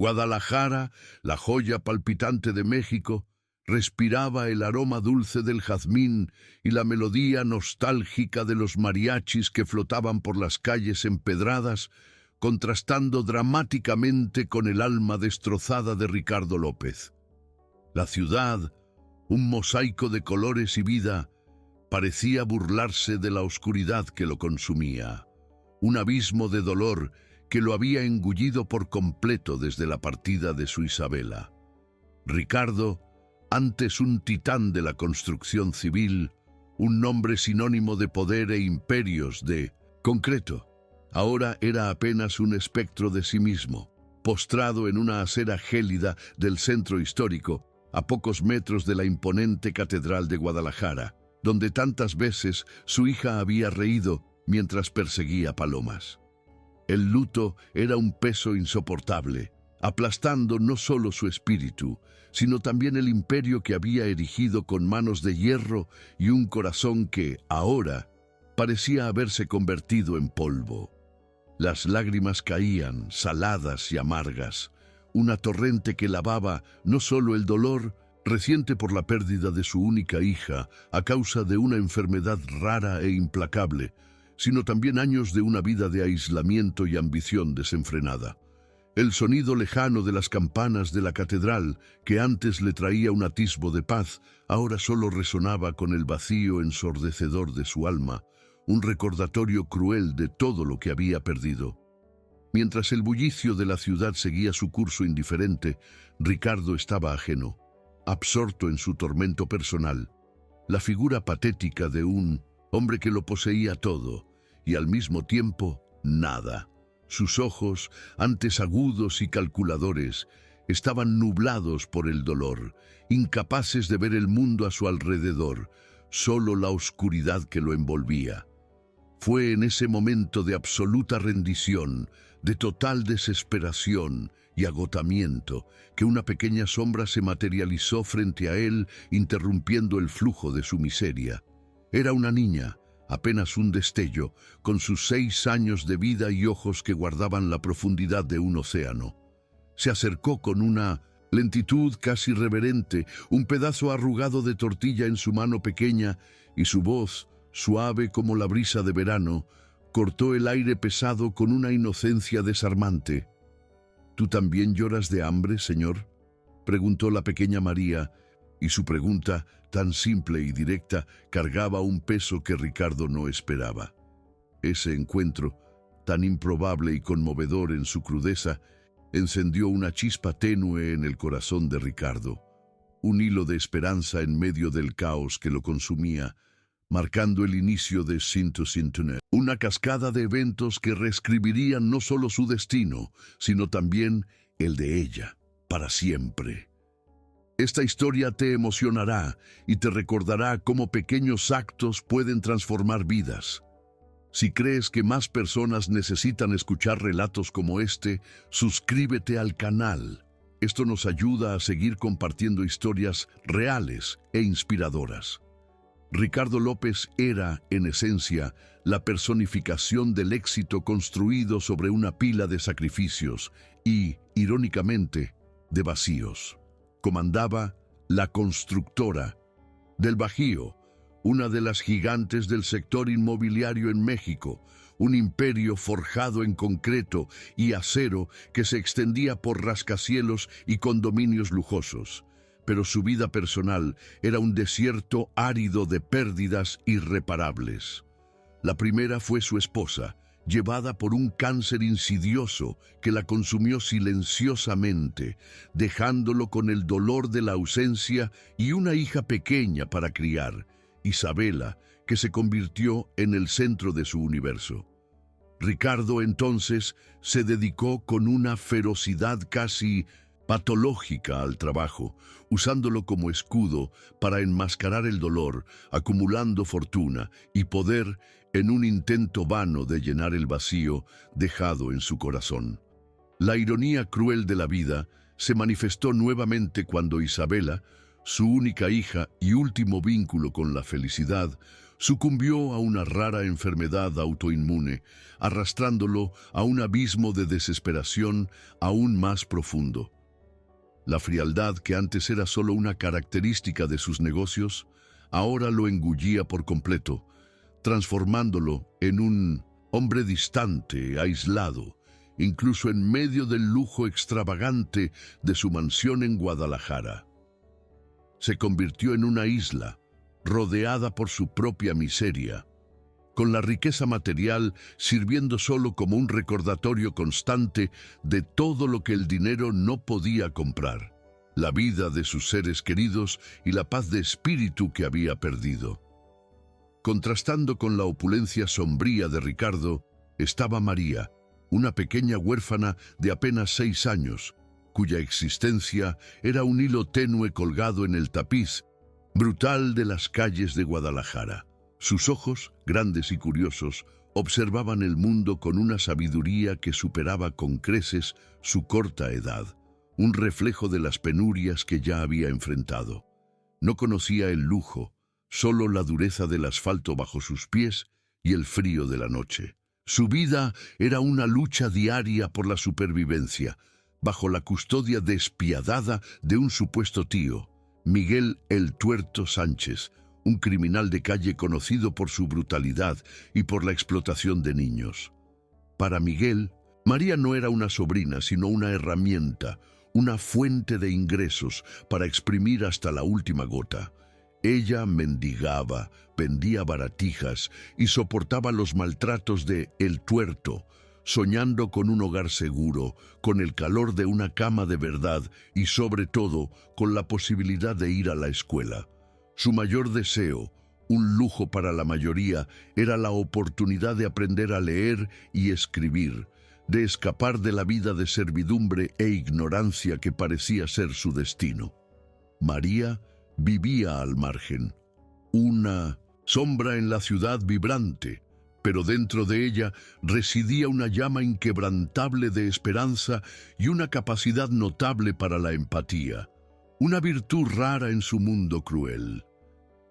Guadalajara, la joya palpitante de México, respiraba el aroma dulce del jazmín y la melodía nostálgica de los mariachis que flotaban por las calles empedradas, contrastando dramáticamente con el alma destrozada de Ricardo López. La ciudad, un mosaico de colores y vida, parecía burlarse de la oscuridad que lo consumía, un abismo de dolor que lo había engullido por completo desde la partida de su Isabela. Ricardo, antes un titán de la construcción civil, un nombre sinónimo de poder e imperios de concreto, ahora era apenas un espectro de sí mismo, postrado en una acera gélida del centro histórico, a pocos metros de la imponente Catedral de Guadalajara, donde tantas veces su hija había reído mientras perseguía palomas. El luto era un peso insoportable, aplastando no solo su espíritu, sino también el imperio que había erigido con manos de hierro y un corazón que, ahora, parecía haberse convertido en polvo. Las lágrimas caían, saladas y amargas, una torrente que lavaba no solo el dolor reciente por la pérdida de su única hija a causa de una enfermedad rara e implacable, sino también años de una vida de aislamiento y ambición desenfrenada. El sonido lejano de las campanas de la catedral, que antes le traía un atisbo de paz, ahora solo resonaba con el vacío ensordecedor de su alma, un recordatorio cruel de todo lo que había perdido. Mientras el bullicio de la ciudad seguía su curso indiferente, Ricardo estaba ajeno, absorto en su tormento personal, la figura patética de un hombre que lo poseía todo, y al mismo tiempo nada. Sus ojos, antes agudos y calculadores, estaban nublados por el dolor, incapaces de ver el mundo a su alrededor, solo la oscuridad que lo envolvía. Fue en ese momento de absoluta rendición, de total desesperación y agotamiento, que una pequeña sombra se materializó frente a él, interrumpiendo el flujo de su miseria. Era una niña, apenas un destello, con sus 6 años de vida y ojos que guardaban la profundidad de un océano. Se acercó con una lentitud casi reverente, un pedazo arrugado de tortilla en su mano pequeña, y su voz, suave como la brisa de verano, cortó el aire pesado con una inocencia desarmante. ¿Tú también lloras de hambre, señor?, preguntó la pequeña María, y su pregunta, tan simple y directa, cargaba un peso que Ricardo no esperaba. Ese encuentro, tan improbable y conmovedor en su crudeza, encendió una chispa tenue en el corazón de Ricardo, un hilo de esperanza en medio del caos que lo consumía, marcando el inicio de Sintosintoné, una cascada de eventos que reescribirían no solo su destino, sino también el de ella, para siempre. Esta historia te emocionará y te recordará cómo pequeños actos pueden transformar vidas. Si crees que más personas necesitan escuchar relatos como este, suscríbete al canal. Esto nos ayuda a seguir compartiendo historias reales e inspiradoras. Ricardo López era, en esencia, la personificación del éxito construido sobre una pila de sacrificios y, irónicamente, de vacíos. Comandaba la Constructora del Bajío, una de las gigantes del sector inmobiliario en México, un imperio forjado en concreto y acero que se extendía por rascacielos y condominios lujosos. Pero su vida personal era un desierto árido de pérdidas irreparables. La primera fue su esposa, llevada por un cáncer insidioso que la consumió silenciosamente, dejándolo con el dolor de la ausencia y una hija pequeña para criar, Isabela, que se convirtió en el centro de su universo. Ricardo entonces se dedicó con una ferocidad casi patológica al trabajo, usándolo como escudo para enmascarar el dolor, acumulando fortuna y poder en un intento vano de llenar el vacío dejado en su corazón. La ironía cruel de la vida se manifestó nuevamente cuando Isabela, su única hija y último vínculo con la felicidad, Sucumbió a una rara enfermedad autoinmune, arrastrándolo a un abismo de desesperación aún más profundo. La frialdad que antes era solo una característica de sus negocios, ahora lo engullía por completo, transformándolo en un hombre distante, aislado, incluso en medio del lujo extravagante de su mansión en Guadalajara. Se convirtió en una isla, rodeada por su propia miseria, con la riqueza material sirviendo solo como un recordatorio constante de todo lo que el dinero no podía comprar, la vida de sus seres queridos y la paz de espíritu que había perdido. Contrastando con la opulencia sombría de Ricardo, estaba María, una pequeña huérfana de apenas 6 años, cuya existencia era un hilo tenue colgado en el tapiz brutal de las calles de Guadalajara. Sus ojos, grandes y curiosos, observaban el mundo con una sabiduría que superaba con creces su corta edad, un reflejo de las penurias que ya había enfrentado. No conocía el lujo, solo la dureza del asfalto bajo sus pies y el frío de la noche. Su vida era una lucha diaria por la supervivencia, bajo la custodia despiadada de un supuesto tío, Miguel el Tuerto Sánchez, un criminal de calle conocido por su brutalidad y por la explotación de niños. Para Miguel, María no era una sobrina, sino una herramienta, una fuente de ingresos para exprimir hasta la última gota. Ella mendigaba, vendía baratijas y soportaba los maltratos de El Tuerto, soñando con un hogar seguro, con el calor de una cama de verdad y sobre todo con la posibilidad de ir a la escuela. Su mayor deseo, un lujo para la mayoría, era la oportunidad de aprender a leer y escribir, de escapar de la vida de servidumbre e ignorancia que parecía ser su destino. María vivía al margen, una sombra en la ciudad vibrante, pero dentro de ella residía una llama inquebrantable de esperanza y una capacidad notable para la empatía, una virtud rara en su mundo cruel.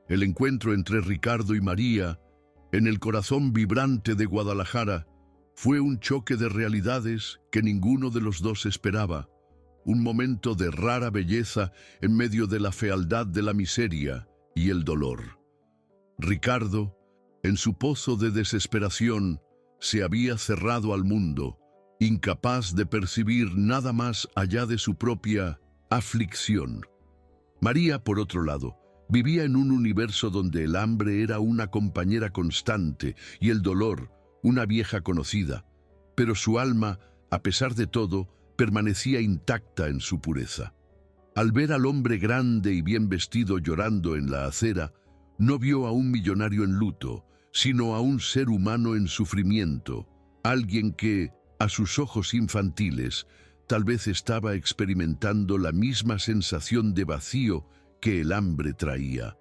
El encuentro entre Ricardo y María, en el corazón vibrante de Guadalajara, fue un choque de realidades que ninguno de los dos esperaba, un momento de rara belleza en medio de la fealdad de la miseria y el dolor. Ricardo, en su pozo de desesperación, se había cerrado al mundo, incapaz de percibir nada más allá de su propia aflicción. María, por otro lado, vivía en un universo donde el hambre era una compañera constante y el dolor una vieja conocida, pero su alma, a pesar de todo, permanecía intacta en su pureza. Al ver al hombre grande y bien vestido llorando en la acera, no vio a un millonario en luto, sino a un ser humano en sufrimiento, alguien que, a sus ojos infantiles, tal vez estaba experimentando la misma sensación de vacío que el hambre traía.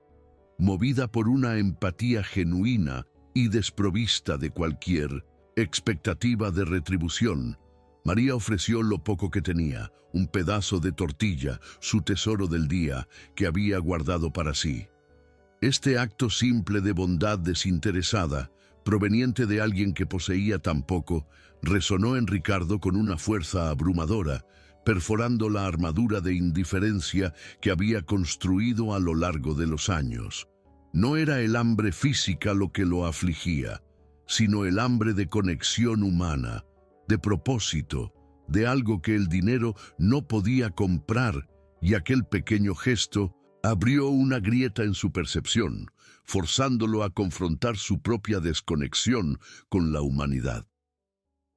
Movida por una empatía genuina y desprovista de cualquier expectativa de retribución, María ofreció lo poco que tenía, un pedazo de tortilla, su tesoro del día, que había guardado para sí. Este acto simple de bondad desinteresada, proveniente de alguien que poseía tan poco, resonó en Ricardo con una fuerza abrumadora, perforando la armadura de indiferencia que había construido a lo largo de los años. No era el hambre física lo que lo afligía, sino el hambre de conexión humana, de propósito, de algo que el dinero no podía comprar, y aquel pequeño gesto abrió una grieta en su percepción, forzándolo a confrontar su propia desconexión con la humanidad.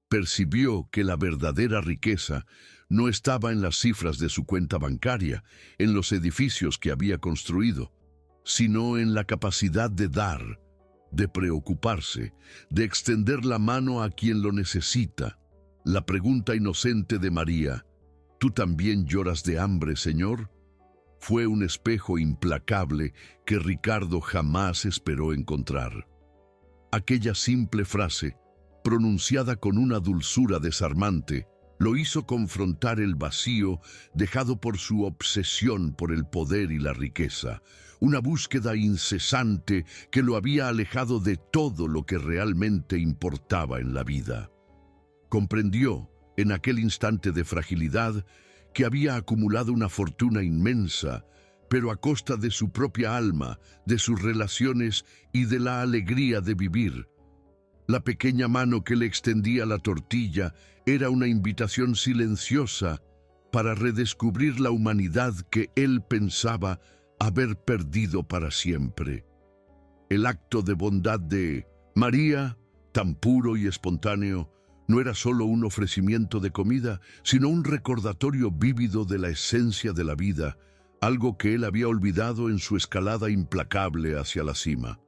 Percibió que la verdadera riqueza no estaba en las cifras de su cuenta bancaria, en los edificios que había construido, sino en la capacidad de dar, de preocuparse, de extender la mano a quien lo necesita. La pregunta inocente de María, ¿tú también lloras de hambre, Señor?, fue un espejo implacable que Ricardo jamás esperó encontrar. Aquella simple frase, pronunciada con una dulzura desarmante, Lo hizo confrontar el vacío dejado por su obsesión por el poder y la riqueza, una búsqueda incesante que lo había alejado de todo lo que realmente importaba en la vida. Comprendió, en aquel instante de fragilidad, que había acumulado una fortuna inmensa, pero a costa de su propia alma, de sus relaciones y de la alegría de vivir. La pequeña mano que le extendía la tortilla era una invitación silenciosa para redescubrir la humanidad que él pensaba haber perdido para siempre. El acto de bondad de María, tan puro y espontáneo, no era solo un ofrecimiento de comida, sino un recordatorio vívido de la esencia de la vida, algo que él había olvidado en su escalada implacable hacia la cima.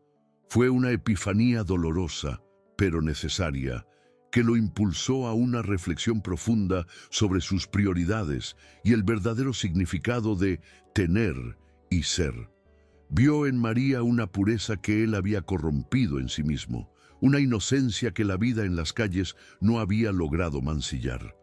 Fue una epifanía dolorosa, pero necesaria, que lo impulsó a una reflexión profunda sobre sus prioridades y el verdadero significado de tener y ser. Vio en María una pureza que él había corrompido en sí mismo, una inocencia que la vida en las calles no había logrado mancillar.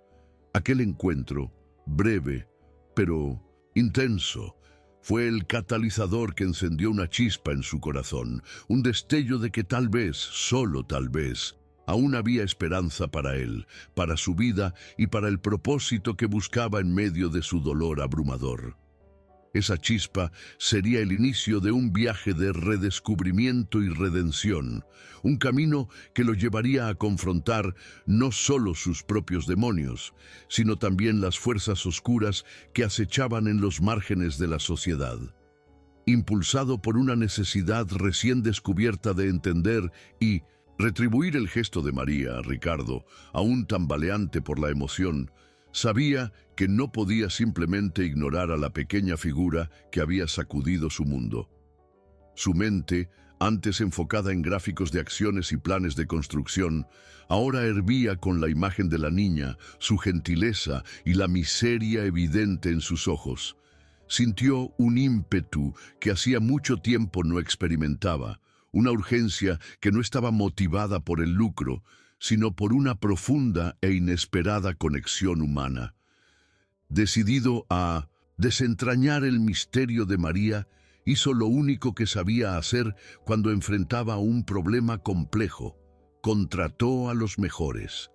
Aquel encuentro, breve, pero intenso, fue el catalizador que encendió una chispa en su corazón, un destello de que tal vez, solo tal vez, aún había esperanza para él, para su vida y para el propósito que buscaba en medio de su dolor abrumador. Esa chispa sería el inicio de un viaje de redescubrimiento y redención, un camino que lo llevaría a confrontar no solo sus propios demonios, sino también las fuerzas oscuras que acechaban en los márgenes de la sociedad. Impulsado por una necesidad recién descubierta de entender y retribuir el gesto de María, Ricardo, aún tambaleante por la emoción, sabía que no podía simplemente ignorar a la pequeña figura que había sacudido su mundo. Su mente, antes enfocada en gráficos de acciones y planes de construcción, ahora hervía con la imagen de la niña, su gentileza y la miseria evidente en sus ojos. Sintió un ímpetu que hacía mucho tiempo no experimentaba, una urgencia que no estaba motivada por el lucro, sino por una profunda e inesperada conexión humana. Decidido a desentrañar el misterio de María, hizo lo único que sabía hacer cuando enfrentaba un problema complejo: contrató a los mejores.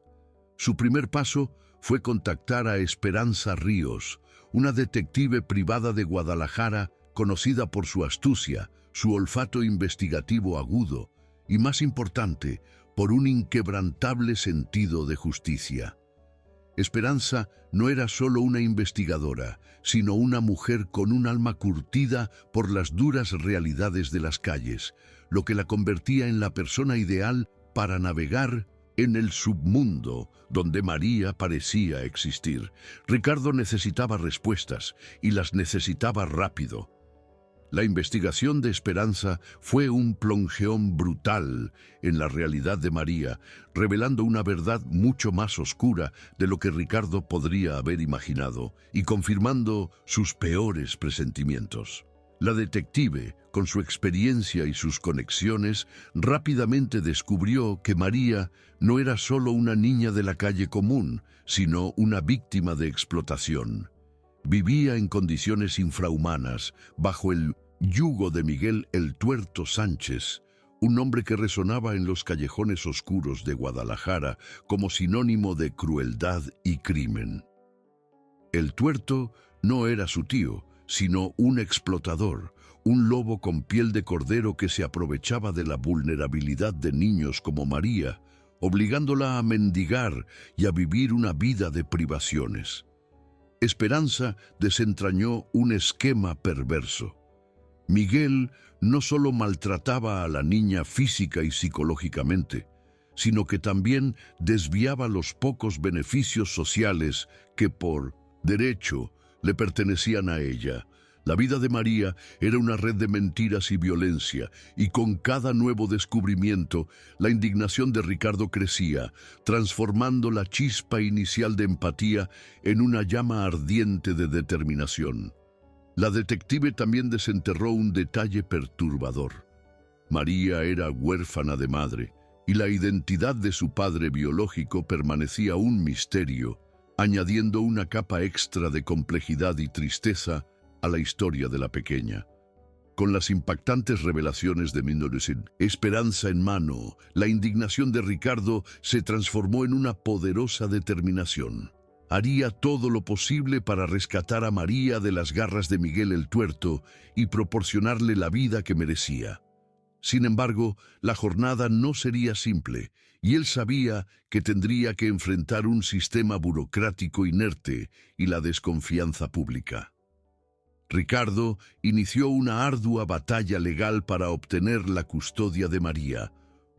Su primer paso fue contactar a Esperanza Ríos, una detective privada de Guadalajara conocida por su astucia, su olfato investigativo agudo y, más importante, por un inquebrantable sentido de justicia. Esperanza no era solo una investigadora, sino una mujer con un alma curtida por las duras realidades de las calles, lo que la convertía en la persona ideal para navegar en el submundo donde María parecía existir. Ricardo necesitaba respuestas y las necesitaba rápido. La investigación de Esperanza fue un plongeón brutal en la realidad de María, revelando una verdad mucho más oscura de lo que Ricardo podría haber imaginado y confirmando sus peores presentimientos. La detective, con su experiencia y sus conexiones, rápidamente descubrió que María no era solo una niña de la calle común, sino una víctima de explotación. Vivía en condiciones infrahumanas, bajo el yugo de Miguel el Tuerto Sánchez, un hombre que resonaba en los callejones oscuros de Guadalajara como sinónimo de crueldad y crimen. El Tuerto no era su tío, sino un explotador, un lobo con piel de cordero que se aprovechaba de la vulnerabilidad de niños como María, obligándola a mendigar y a vivir una vida de privaciones. Esperanza desentrañó un esquema perverso. Miguel no solo maltrataba a la niña física y psicológicamente, sino que también desviaba los pocos beneficios sociales que por derecho le pertenecían a ella. La vida de María era una red de mentiras y violencia, y con cada nuevo descubrimiento, la indignación de Ricardo crecía, transformando la chispa inicial de empatía en una llama ardiente de determinación. La detective también desenterró un detalle perturbador. María era huérfana de madre, y la identidad de su padre biológico permanecía un misterio, añadiendo una capa extra de complejidad y tristeza a la historia de la pequeña. Con las impactantes revelaciones de Mendelssohn, esperanza en mano, la indignación de Ricardo se transformó en una poderosa determinación. Haría todo lo posible para rescatar a María de las garras de Miguel el Tuerto y proporcionarle la vida que merecía. Sin embargo, la jornada no sería simple, y él sabía que tendría que enfrentar un sistema burocrático inerte y la desconfianza pública. Ricardo inició una ardua batalla legal para obtener la custodia de María,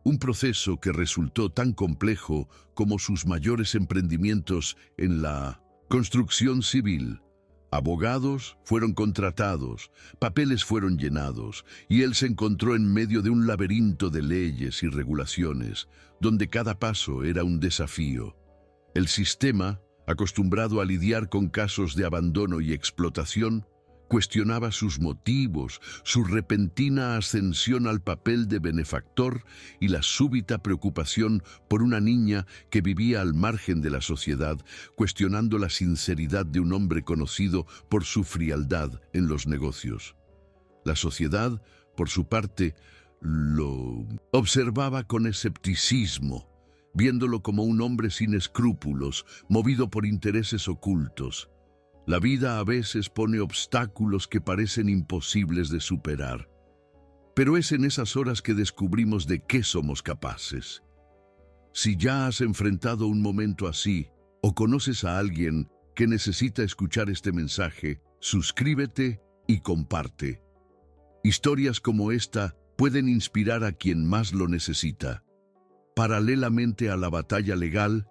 un proceso que resultó tan complejo como sus mayores emprendimientos en la construcción civil. Abogados fueron contratados, papeles fueron llenados, y él se encontró en medio de un laberinto de leyes y regulaciones, donde cada paso era un desafío. El sistema, acostumbrado a lidiar con casos de abandono y explotación, cuestionaba sus motivos, su repentina ascensión al papel de benefactor y la súbita preocupación por una niña que vivía al margen de la sociedad, cuestionando la sinceridad de un hombre conocido por su frialdad en los negocios. La sociedad, por su parte, lo observaba con escepticismo, viéndolo como un hombre sin escrúpulos, movido por intereses ocultos. La vida a veces pone obstáculos que parecen imposibles de superar. Pero es en esas horas que descubrimos de qué somos capaces. Si ya has enfrentado un momento así, o conoces a alguien que necesita escuchar este mensaje, suscríbete y comparte. Historias como esta pueden inspirar a quien más lo necesita. Paralelamente a la batalla legal,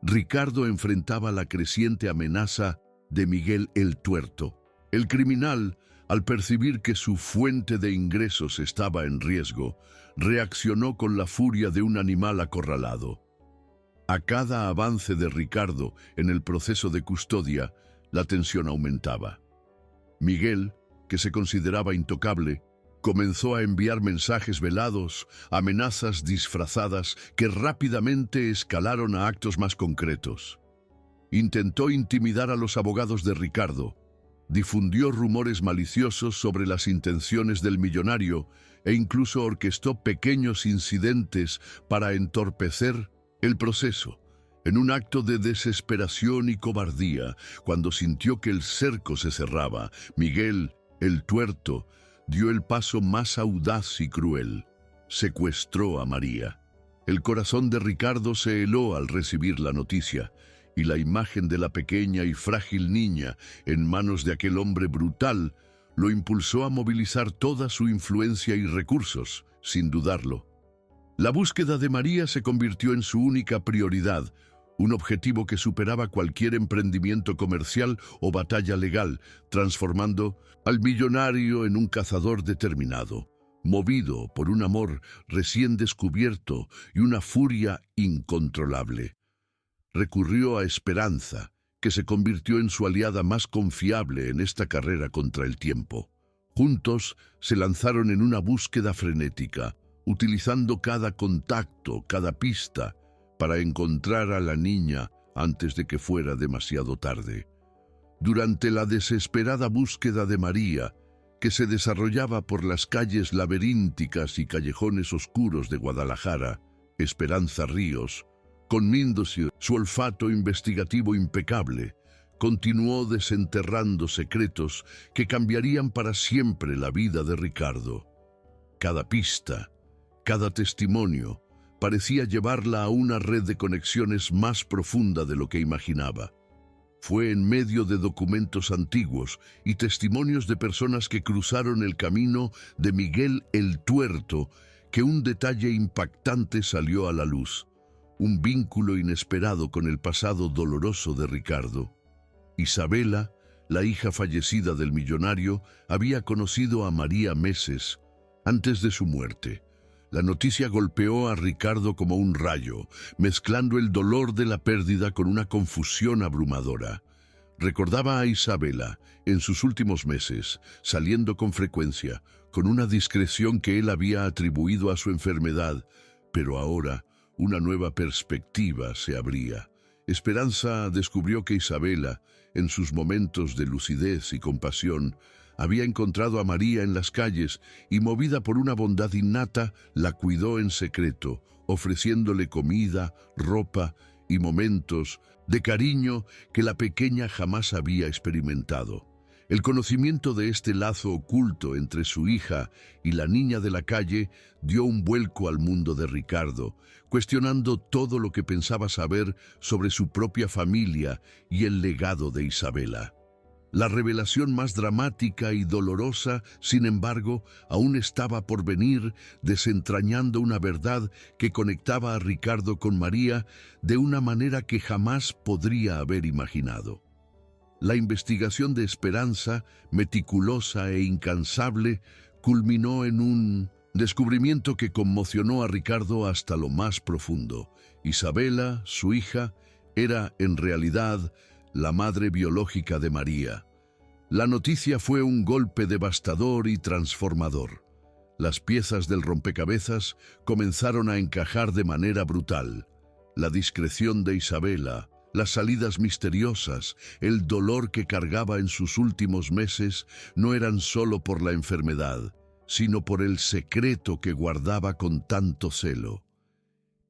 Ricardo enfrentaba la creciente amenaza de Miguel el Tuerto. El criminal, al percibir que su fuente de ingresos estaba en riesgo, reaccionó con la furia de un animal acorralado. A cada avance de Ricardo en el proceso de custodia, la tensión aumentaba. Miguel, que se consideraba intocable, comenzó a enviar mensajes velados, amenazas disfrazadas que rápidamente escalaron a actos más concretos. Intentó intimidar a los abogados de Ricardo, difundió rumores maliciosos sobre las intenciones del millonario e incluso orquestó pequeños incidentes para entorpecer el proceso. En un acto de desesperación y cobardía, cuando sintió que el cerco se cerraba, Miguel, el Tuerto, dio el paso más audaz y cruel. Secuestró a María. El corazón de Ricardo se heló al recibir la noticia, y la imagen de la pequeña y frágil niña en manos de aquel hombre brutal lo impulsó a movilizar toda su influencia y recursos, sin dudarlo. La búsqueda de María se convirtió en su única prioridad, un objetivo que superaba cualquier emprendimiento comercial o batalla legal, transformando al millonario en un cazador determinado, movido por un amor recién descubierto y una furia incontrolable. Recurrió a Esperanza, que se convirtió en su aliada más confiable en esta carrera contra el tiempo. Juntos se lanzaron en una búsqueda frenética, utilizando cada contacto, cada pista, para encontrar a la niña antes de que fuera demasiado tarde. Durante la desesperada búsqueda de María, que se desarrollaba por las calles laberínticas y callejones oscuros de Guadalajara, Esperanza Ríos, con Mendelssohn, su olfato investigativo impecable, continuó desenterrando secretos que cambiarían para siempre la vida de Ricardo. Cada pista, cada testimonio, parecía llevarla a una red de conexiones más profunda de lo que imaginaba. Fue en medio de documentos antiguos y testimonios de personas que cruzaron el camino de Miguel el Tuerto que un detalle impactante salió a la luz. Un vínculo inesperado con el pasado doloroso de Ricardo. Isabela, la hija fallecida del millonario, había conocido a María meses antes de su muerte. La noticia golpeó a Ricardo como un rayo, mezclando el dolor de la pérdida con una confusión abrumadora. Recordaba a Isabela, en sus últimos meses, saliendo con frecuencia, con una discreción que él había atribuido a su enfermedad, pero ahora una nueva perspectiva se abría. Esperanza descubrió que Isabela, en sus momentos de lucidez y compasión, había encontrado a María en las calles y, movida por una bondad innata, la cuidó en secreto, ofreciéndole comida, ropa y momentos de cariño que la pequeña jamás había experimentado. El conocimiento de este lazo oculto entre su hija y la niña de la calle dio un vuelco al mundo de Ricardo, cuestionando todo lo que pensaba saber sobre su propia familia y el legado de Isabela. La revelación más dramática y dolorosa, sin embargo, aún estaba por venir, desentrañando una verdad que conectaba a Ricardo con María de una manera que jamás podría haber imaginado. La investigación de Esperanza, meticulosa e incansable, culminó en un descubrimiento que conmocionó a Ricardo hasta lo más profundo. Isabela, su hija, era en realidad la madre biológica de María. La noticia fue un golpe devastador y transformador. Las piezas del rompecabezas comenzaron a encajar de manera brutal. La discreción de Isabela, las salidas misteriosas, el dolor que cargaba en sus últimos meses no eran solo por la enfermedad, sino por el secreto que guardaba con tanto celo.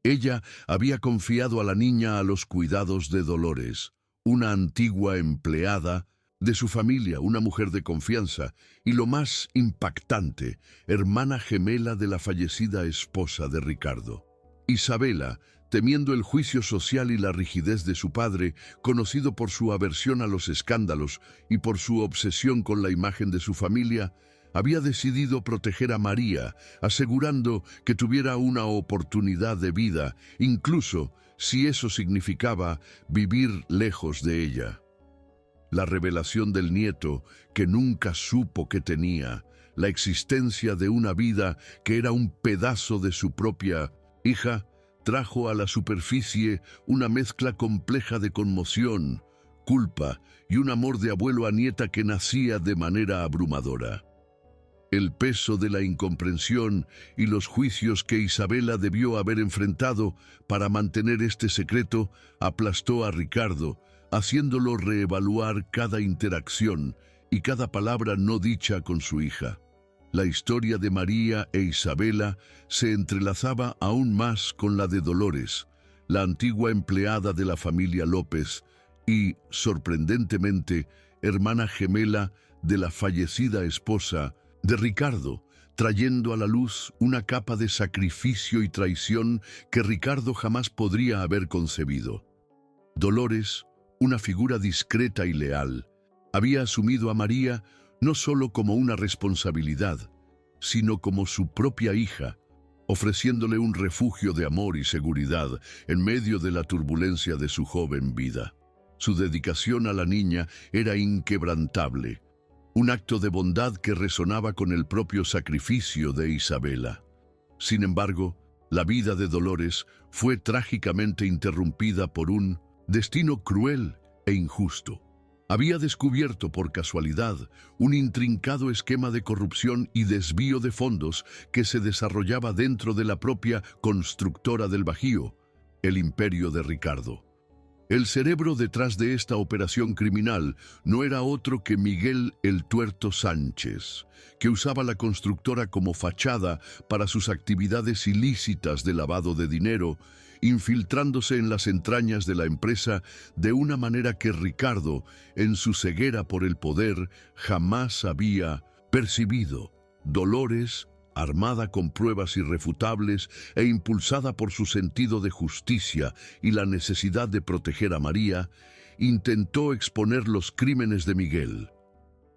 Ella había confiado a la niña a los cuidados de Dolores, una antigua empleada de su familia, una mujer de confianza y, lo más impactante, hermana gemela de la fallecida esposa de Ricardo. Isabela, temiendo el juicio social y la rigidez de su padre, conocido por su aversión a los escándalos y por su obsesión con la imagen de su familia, había decidido proteger a María, asegurando que tuviera una oportunidad de vida, incluso si eso significaba vivir lejos de ella. La revelación del nieto, que nunca supo que tenía, la existencia de una vida que era un pedazo de su propia hija, trajo a la superficie una mezcla compleja de conmoción, culpa y un amor de abuelo a nieta que nacía de manera abrumadora. El peso de la incomprensión y los juicios que Isabela debió haber enfrentado para mantener este secreto aplastó a Ricardo, haciéndolo reevaluar cada interacción y cada palabra no dicha con su hija. La historia de María e Isabela se entrelazaba aún más con la de Dolores, la antigua empleada de la familia López y, sorprendentemente, hermana gemela de la fallecida esposa de Ricardo, trayendo a la luz una capa de sacrificio y traición que Ricardo jamás podría haber concebido. Dolores, una figura discreta y leal, había asumido a María no solo como una responsabilidad, sino como su propia hija, ofreciéndole un refugio de amor y seguridad en medio de la turbulencia de su joven vida. Su dedicación a la niña era inquebrantable, un acto de bondad que resonaba con el propio sacrificio de Isabela. Sin embargo, la vida de Dolores fue trágicamente interrumpida por un destino cruel e injusto. Había descubierto por casualidad un intrincado esquema de corrupción y desvío de fondos que se desarrollaba dentro de la propia constructora del Bajío, el imperio de Ricardo. El cerebro detrás de esta operación criminal no era otro que Miguel el Tuerto Sánchez, que usaba la constructora como fachada para sus actividades ilícitas de lavado de dinero, infiltrándose en las entrañas de la empresa de una manera que Ricardo, en su ceguera por el poder, jamás había percibido. Dolores, armada con pruebas irrefutables e impulsada por su sentido de justicia y la necesidad de proteger a María, intentó exponer los crímenes de Miguel.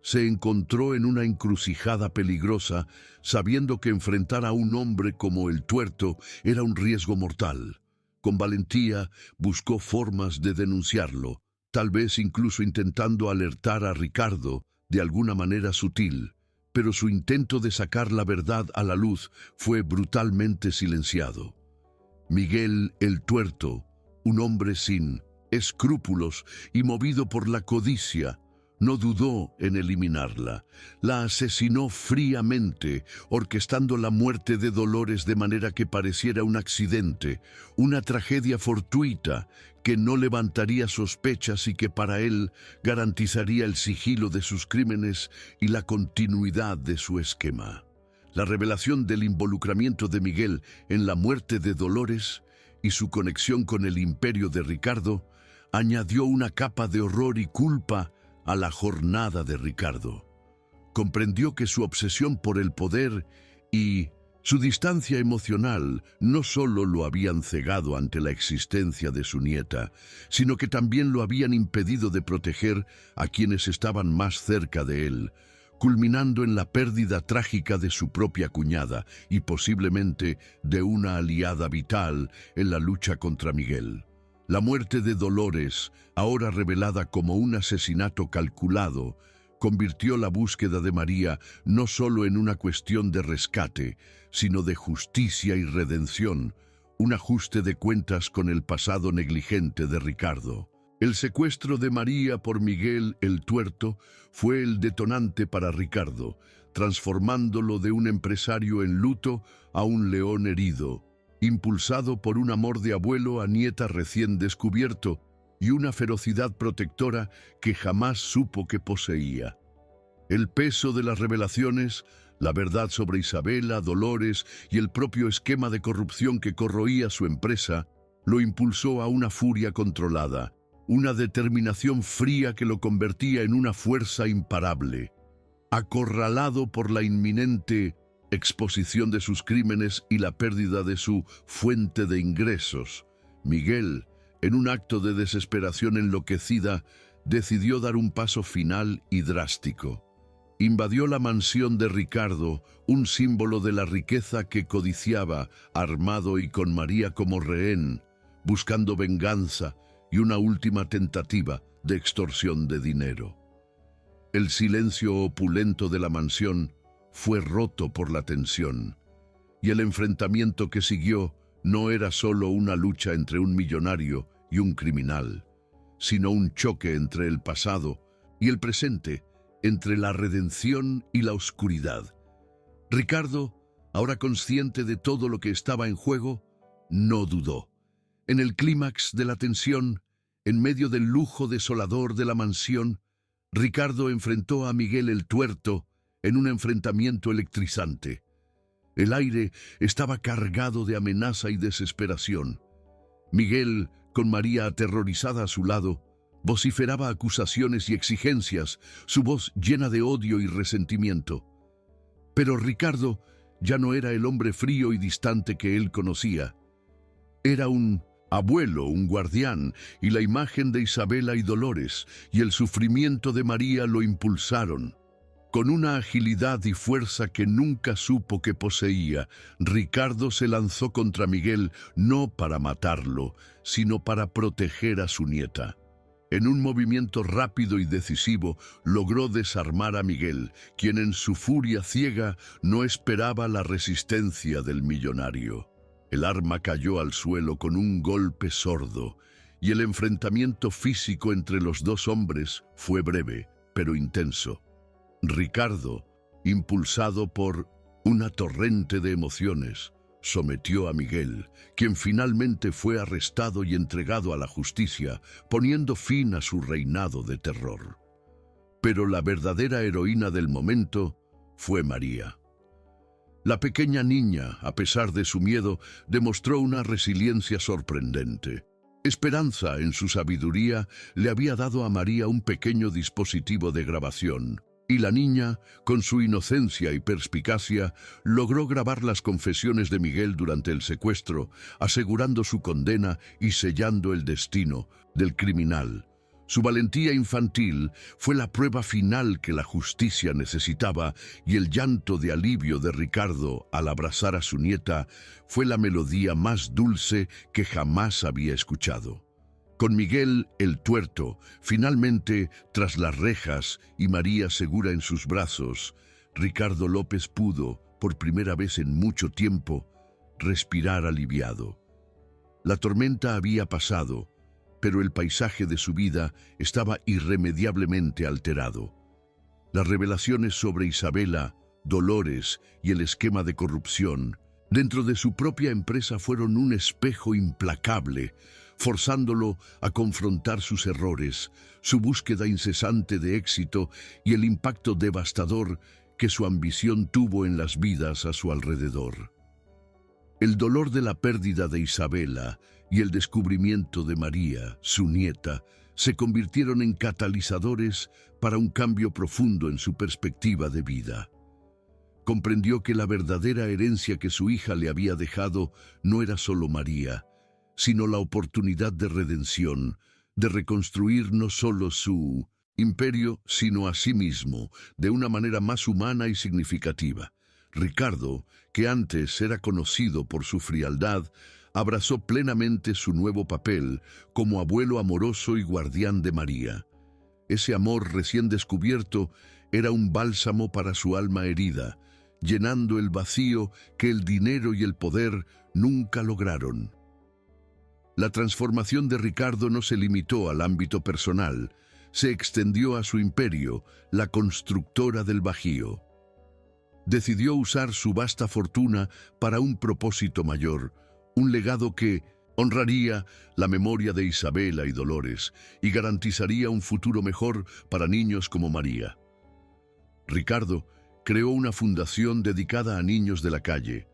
Se encontró en una encrucijada peligrosa, sabiendo que enfrentar a un hombre como el Tuerto era un riesgo mortal. Con valentía buscó formas de denunciarlo, tal vez incluso intentando alertar a Ricardo de alguna manera sutil. Pero su intento de sacar la verdad a la luz fue brutalmente silenciado. Miguel el Tuerto, un hombre sin escrúpulos y movido por la codicia, no dudó en eliminarla. La asesinó fríamente, orquestando la muerte de Dolores de manera que pareciera un accidente, una tragedia fortuita que no levantaría sospechas y que para él garantizaría el sigilo de sus crímenes y la continuidad de su esquema. La revelación del involucramiento de Miguel en la muerte de Dolores y su conexión con el imperio de Ricardo añadió una capa de horror y culpa a la jornada de Ricardo. Comprendió que su obsesión por el poder y su distancia emocional no solo lo habían cegado ante la existencia de su nieta, sino que también lo habían impedido de proteger a quienes estaban más cerca de él, culminando en la pérdida trágica de su propia cuñada y posiblemente de una aliada vital en la lucha contra Miguel. La muerte de Dolores, ahora revelada como un asesinato calculado, convirtió la búsqueda de María no solo en una cuestión de rescate, sino de justicia y redención, un ajuste de cuentas con el pasado negligente de Ricardo. El secuestro de María por Miguel el Tuerto fue el detonante para Ricardo, transformándolo de un empresario en luto a un león herido, impulsado por un amor de abuelo a nieta recién descubierto y una ferocidad protectora que jamás supo que poseía. El peso de las revelaciones, la verdad sobre Isabela, Dolores y el propio esquema de corrupción que corroía su empresa, lo impulsó a una furia controlada, una determinación fría que lo convertía en una fuerza imparable. Acorralado por la inminente exposición de sus crímenes y la pérdida de su fuente de ingresos, Miguel, en un acto de desesperación enloquecida, decidió dar un paso final y drástico. Invadió la mansión de Ricardo, un símbolo de la riqueza que codiciaba, armado y con María como rehén, buscando venganza y una última tentativa de extorsión de dinero. El silencio opulento de la mansión fue roto por la tensión, y el enfrentamiento que siguió no era solo una lucha entre un millonario y un criminal, sino un choque entre el pasado y el presente, entre la redención y la oscuridad. Ricardo, ahora consciente de todo lo que estaba en juego, no dudó. En el clímax de la tensión, en medio del lujo desolador de la mansión, Ricardo enfrentó a Miguel el Tuerto en un enfrentamiento electrizante. El aire estaba cargado de amenaza y desesperación. Miguel, con María aterrorizada a su lado, vociferaba acusaciones y exigencias, su voz llena de odio y resentimiento. Pero Ricardo ya no era el hombre frío y distante que él conocía. Era un abuelo, un guardián, y la imagen de Isabela y Dolores y el sufrimiento de María lo impulsaron. Con una agilidad y fuerza que nunca supo que poseía, Ricardo se lanzó contra Miguel no para matarlo, sino para proteger a su nieta. En un movimiento rápido y decisivo, logró desarmar a Miguel, quien en su furia ciega no esperaba la resistencia del millonario. El arma cayó al suelo con un golpe sordo, y el enfrentamiento físico entre los dos hombres fue breve, pero intenso. Ricardo, impulsado por una torrente de emociones, sometió a Miguel, quien finalmente fue arrestado y entregado a la justicia, poniendo fin a su reinado de terror. Pero la verdadera heroína del momento fue María. La pequeña niña, a pesar de su miedo, demostró una resiliencia sorprendente. Esperanza, en su sabiduría, le había dado a María un pequeño dispositivo de grabación, y la niña, con su inocencia y perspicacia, logró grabar las confesiones de Miguel durante el secuestro, asegurando su condena y sellando el destino del criminal. Su valentía infantil fue la prueba final que la justicia necesitaba, y el llanto de alivio de Ricardo al abrazar a su nieta fue la melodía más dulce que jamás había escuchado. Con Miguel el Tuerto, finalmente tras las rejas y María segura en sus brazos, Ricardo López pudo, por primera vez en mucho tiempo, respirar aliviado. La tormenta había pasado, pero el paisaje de su vida estaba irremediablemente alterado. Las revelaciones sobre Isabela, Dolores y el esquema de corrupción dentro de su propia empresa fueron un espejo implacable, forzándolo a confrontar sus errores, su búsqueda incesante de éxito y el impacto devastador que su ambición tuvo en las vidas a su alrededor. El dolor de la pérdida de Isabela y el descubrimiento de María, su nieta, se convirtieron en catalizadores para un cambio profundo en su perspectiva de vida. Comprendió que la verdadera herencia que su hija le había dejado no era solo María, sino la oportunidad de redención, de reconstruir no solo su imperio, sino a sí mismo, de una manera más humana y significativa. Ricardo, que antes era conocido por su frialdad, abrazó plenamente su nuevo papel como abuelo amoroso y guardián de María. Ese amor recién descubierto era un bálsamo para su alma herida, llenando el vacío que el dinero y el poder nunca lograron. La transformación de Ricardo no se limitó al ámbito personal, se extendió a su imperio, la constructora del Bajío. Decidió usar su vasta fortuna para un propósito mayor, un legado que honraría la memoria de Isabela y Dolores y garantizaría un futuro mejor para niños como María. Ricardo creó una fundación dedicada a niños de la calle,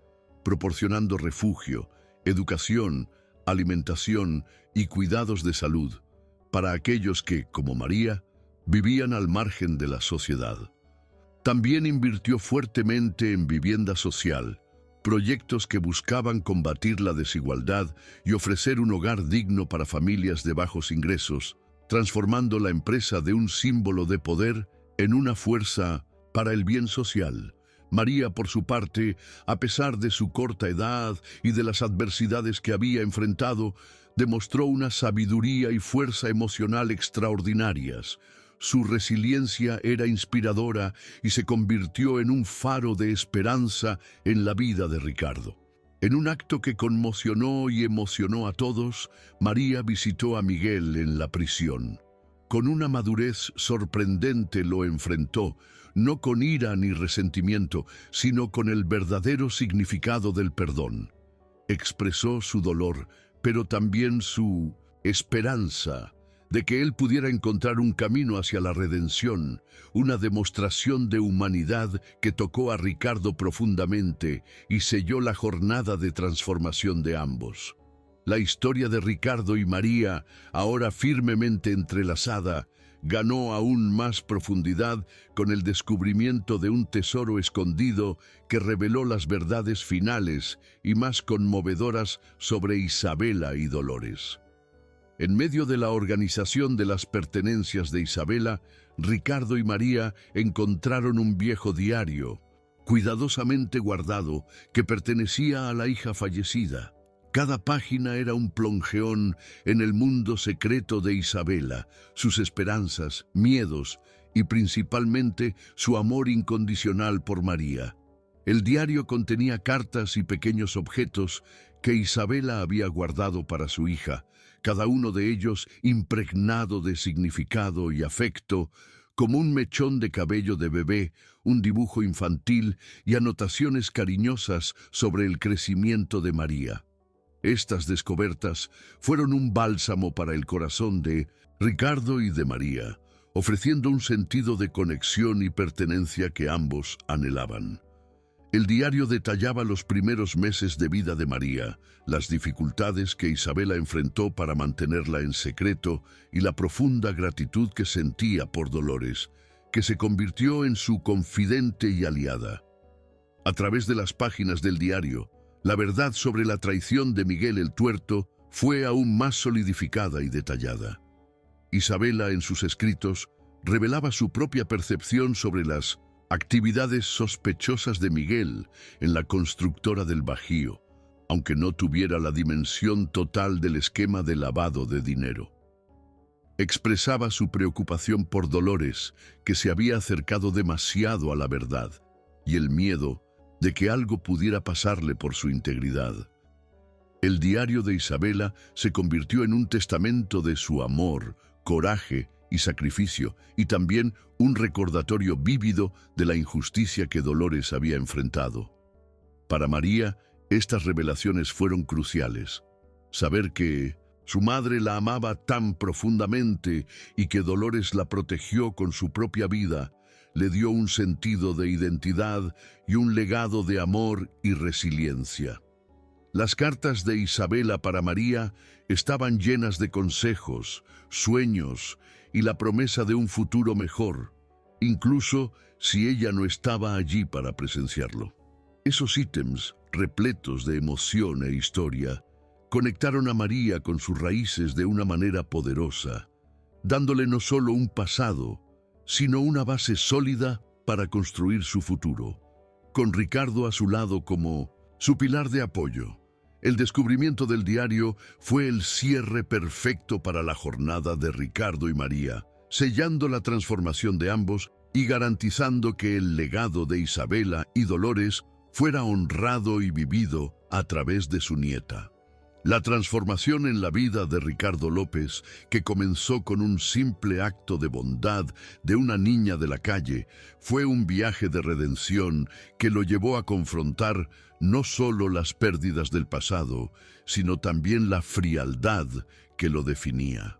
proporcionando refugio, educación, alimentación y cuidados de salud para aquellos que, como María, vivían al margen de la sociedad. También invirtió fuertemente en vivienda social, proyectos que buscaban combatir la desigualdad y ofrecer un hogar digno para familias de bajos ingresos, transformando la empresa de un símbolo de poder en una fuerza para el bien social. María, por su parte, a pesar de su corta edad y de las adversidades que había enfrentado, demostró una sabiduría y fuerza emocional extraordinarias. Su resiliencia era inspiradora y se convirtió en un faro de esperanza en la vida de Ricardo. En un acto que conmocionó y emocionó a todos, María visitó a Miguel en la prisión. Con una madurez sorprendente lo enfrentó, no con ira ni resentimiento, sino con el verdadero significado del perdón. Expresó su dolor, pero también su esperanza de que él pudiera encontrar un camino hacia la redención, una demostración de humanidad que tocó a Ricardo profundamente y selló la jornada de transformación de ambos. La historia de Ricardo y María, ahora firmemente entrelazada, ganó aún más profundidad con el descubrimiento de un tesoro escondido que reveló las verdades finales y más conmovedoras sobre Isabela y Dolores. En medio de la organización de las pertenencias de Isabela, Ricardo y María encontraron un viejo diario, cuidadosamente guardado, que pertenecía a la hija fallecida. Cada página era un plongeón en el mundo secreto de Isabela, sus esperanzas, miedos y principalmente su amor incondicional por María. El diario contenía cartas y pequeños objetos que Isabela había guardado para su hija, cada uno de ellos impregnado de significado y afecto, como un mechón de cabello de bebé, un dibujo infantil y anotaciones cariñosas sobre el crecimiento de María. Estas descubiertas fueron un bálsamo para el corazón de Ricardo y de María, ofreciendo un sentido de conexión y pertenencia que ambos anhelaban. El diario detallaba los primeros meses de vida de María, las dificultades que Isabela enfrentó para mantenerla en secreto y la profunda gratitud que sentía por Dolores, que se convirtió en su confidente y aliada. A través de las páginas del diario, la verdad sobre la traición de Miguel el Tuerto fue aún más solidificada y detallada. Isabela, en sus escritos, revelaba su propia percepción sobre las actividades sospechosas de Miguel en la constructora del Bajío, aunque no tuviera la dimensión total del esquema de lavado de dinero. Expresaba su preocupación por Dolores, que se había acercado demasiado a la verdad, y el miedo de que algo pudiera pasarle por su integridad. El diario de Isabela se convirtió en un testamento de su amor, coraje y sacrificio, y también un recordatorio vívido de la injusticia que Dolores había enfrentado. Para María, estas revelaciones fueron cruciales. Saber que su madre la amaba tan profundamente y que Dolores la protegió con su propia vida, le dio un sentido de identidad y un legado de amor y resiliencia. Las cartas de Isabela para María estaban llenas de consejos, sueños y la promesa de un futuro mejor, incluso si ella no estaba allí para presenciarlo. Esos ítems, repletos de emoción e historia, conectaron a María con sus raíces de una manera poderosa, dándole no solo un pasado, sino una base sólida para construir su futuro, con Ricardo a su lado como su pilar de apoyo. El descubrimiento del diario fue el cierre perfecto para la jornada de Ricardo y María, sellando la transformación de ambos y garantizando que el legado de Isabela y Dolores fuera honrado y vivido a través de su nieta. La transformación en la vida de Ricardo López, que comenzó con un simple acto de bondad de una niña de la calle, fue un viaje de redención que lo llevó a confrontar no solo las pérdidas del pasado, sino también la frialdad que lo definía.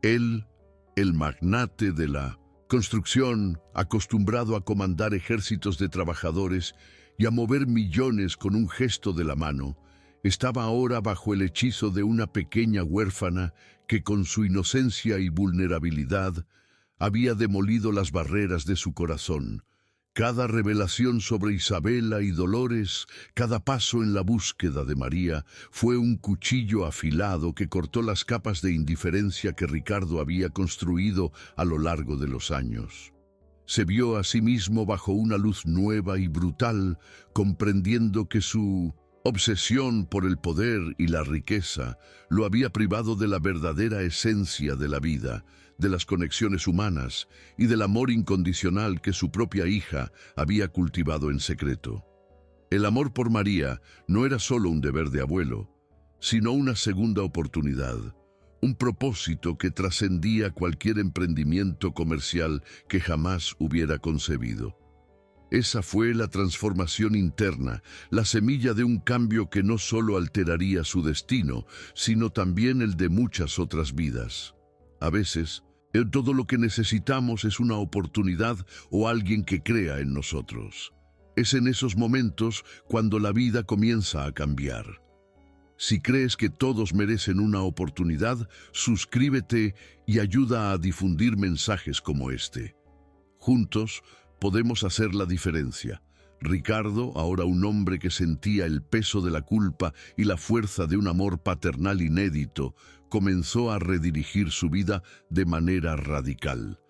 Él, el magnate de la construcción, acostumbrado a comandar ejércitos de trabajadores y a mover millones con un gesto de la mano, estaba ahora bajo el hechizo de una pequeña huérfana que con su inocencia y vulnerabilidad había demolido las barreras de su corazón. Cada revelación sobre Isabela y Dolores, cada paso en la búsqueda de María, fue un cuchillo afilado que cortó las capas de indiferencia que Ricardo había construido a lo largo de los años. Se vio a sí mismo bajo una luz nueva y brutal, comprendiendo que su obsesión por el poder y la riqueza lo había privado de la verdadera esencia de la vida, de las conexiones humanas y del amor incondicional que su propia hija había cultivado en secreto. El amor por María no era solo un deber de abuelo, sino una segunda oportunidad, un propósito que trascendía cualquier emprendimiento comercial que jamás hubiera concebido. Esa fue la transformación interna, la semilla de un cambio que no solo alteraría su destino, sino también el de muchas otras vidas. A veces, todo lo que necesitamos es una oportunidad o alguien que crea en nosotros. Es en esos momentos cuando la vida comienza a cambiar. Si crees que todos merecen una oportunidad, suscríbete y ayuda a difundir mensajes como este. Juntos, podemos hacer la diferencia. Ricardo, ahora un hombre que sentía el peso de la culpa y la fuerza de un amor paternal inédito, comenzó a redirigir su vida de manera radical.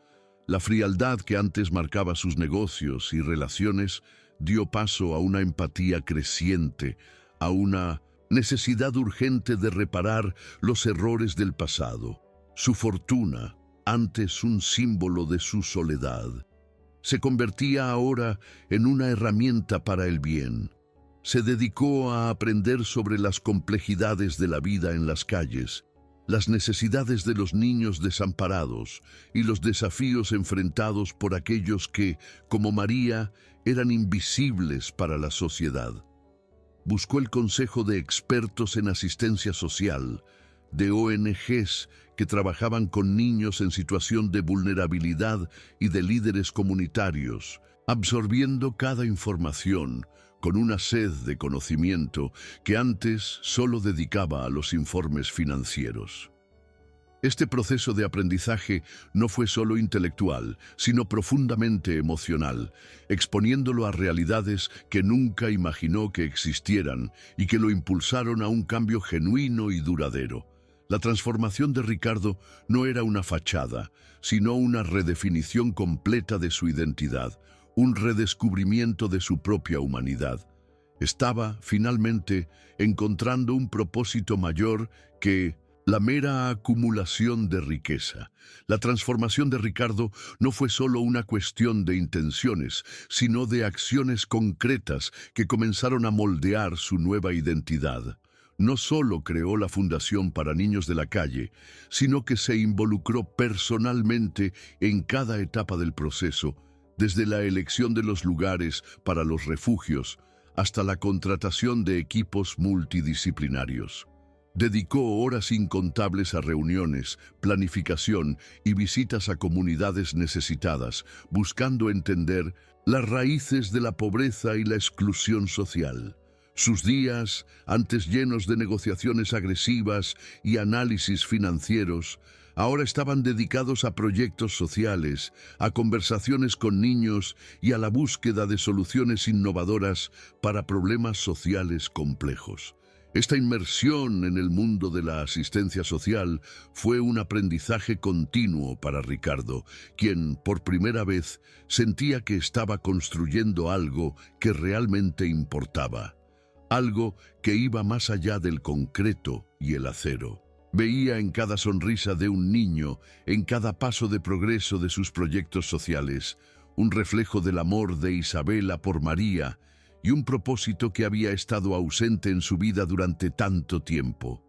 La frialdad que antes marcaba sus negocios y relaciones dio paso a una empatía creciente, a una necesidad urgente de reparar los errores del pasado. Su fortuna, antes un símbolo de su soledad, se convertía ahora en una herramienta para el bien. Se dedicó a aprender sobre las complejidades de la vida en las calles, las necesidades de los niños desamparados y los desafíos enfrentados por aquellos que, como María, eran invisibles para la sociedad. Buscó el consejo de expertos en asistencia social, de ONGs que trabajaban con niños en situación de vulnerabilidad y de líderes comunitarios, absorbiendo cada información con una sed de conocimiento que antes solo dedicaba a los informes financieros. Este proceso de aprendizaje no fue solo intelectual, sino profundamente emocional, exponiéndolo a realidades que nunca imaginó que existieran y que lo impulsaron a un cambio genuino y duradero. La transformación de Ricardo no era una fachada, sino una redefinición completa de su identidad, un redescubrimiento de su propia humanidad. Estaba, finalmente, encontrando un propósito mayor que la mera acumulación de riqueza. La transformación de Ricardo no fue solo una cuestión de intenciones, sino de acciones concretas que comenzaron a moldear su nueva identidad. No solo creó la Fundación para Niños de la Calle, sino que se involucró personalmente en cada etapa del proceso, desde la elección de los lugares para los refugios hasta la contratación de equipos multidisciplinarios. Dedicó horas incontables a reuniones, planificación y visitas a comunidades necesitadas, buscando entender las raíces de la pobreza y la exclusión social. Sus días, antes llenos de negociaciones agresivas y análisis financieros, ahora estaban dedicados a proyectos sociales, a conversaciones con niños y a la búsqueda de soluciones innovadoras para problemas sociales complejos. Esta inmersión en el mundo de la asistencia social fue un aprendizaje continuo para Ricardo, quien, por primera vez, sentía que estaba construyendo algo que realmente importaba. Algo que iba más allá del concreto y el acero. Veía en cada sonrisa de un niño, en cada paso de progreso de sus proyectos sociales, un reflejo del amor de Isabela por María y un propósito que había estado ausente en su vida durante tanto tiempo.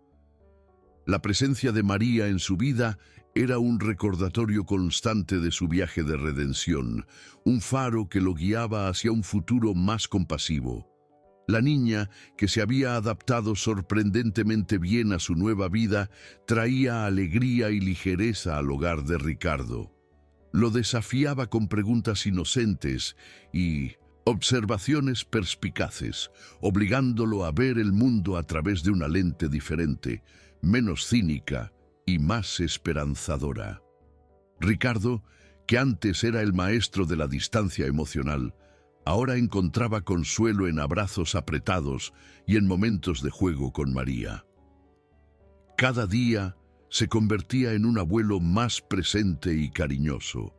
La presencia de María en su vida era un recordatorio constante de su viaje de redención, un faro que lo guiaba hacia un futuro más compasivo. La niña, que se había adaptado sorprendentemente bien a su nueva vida, traía alegría y ligereza al hogar de Ricardo. Lo desafiaba con preguntas inocentes y observaciones perspicaces, obligándolo a ver el mundo a través de una lente diferente, menos cínica y más esperanzadora. Ricardo, que antes era el maestro de la distancia emocional, ahora encontraba consuelo en abrazos apretados y en momentos de juego con María. Cada día se convertía en un abuelo más presente y cariñoso,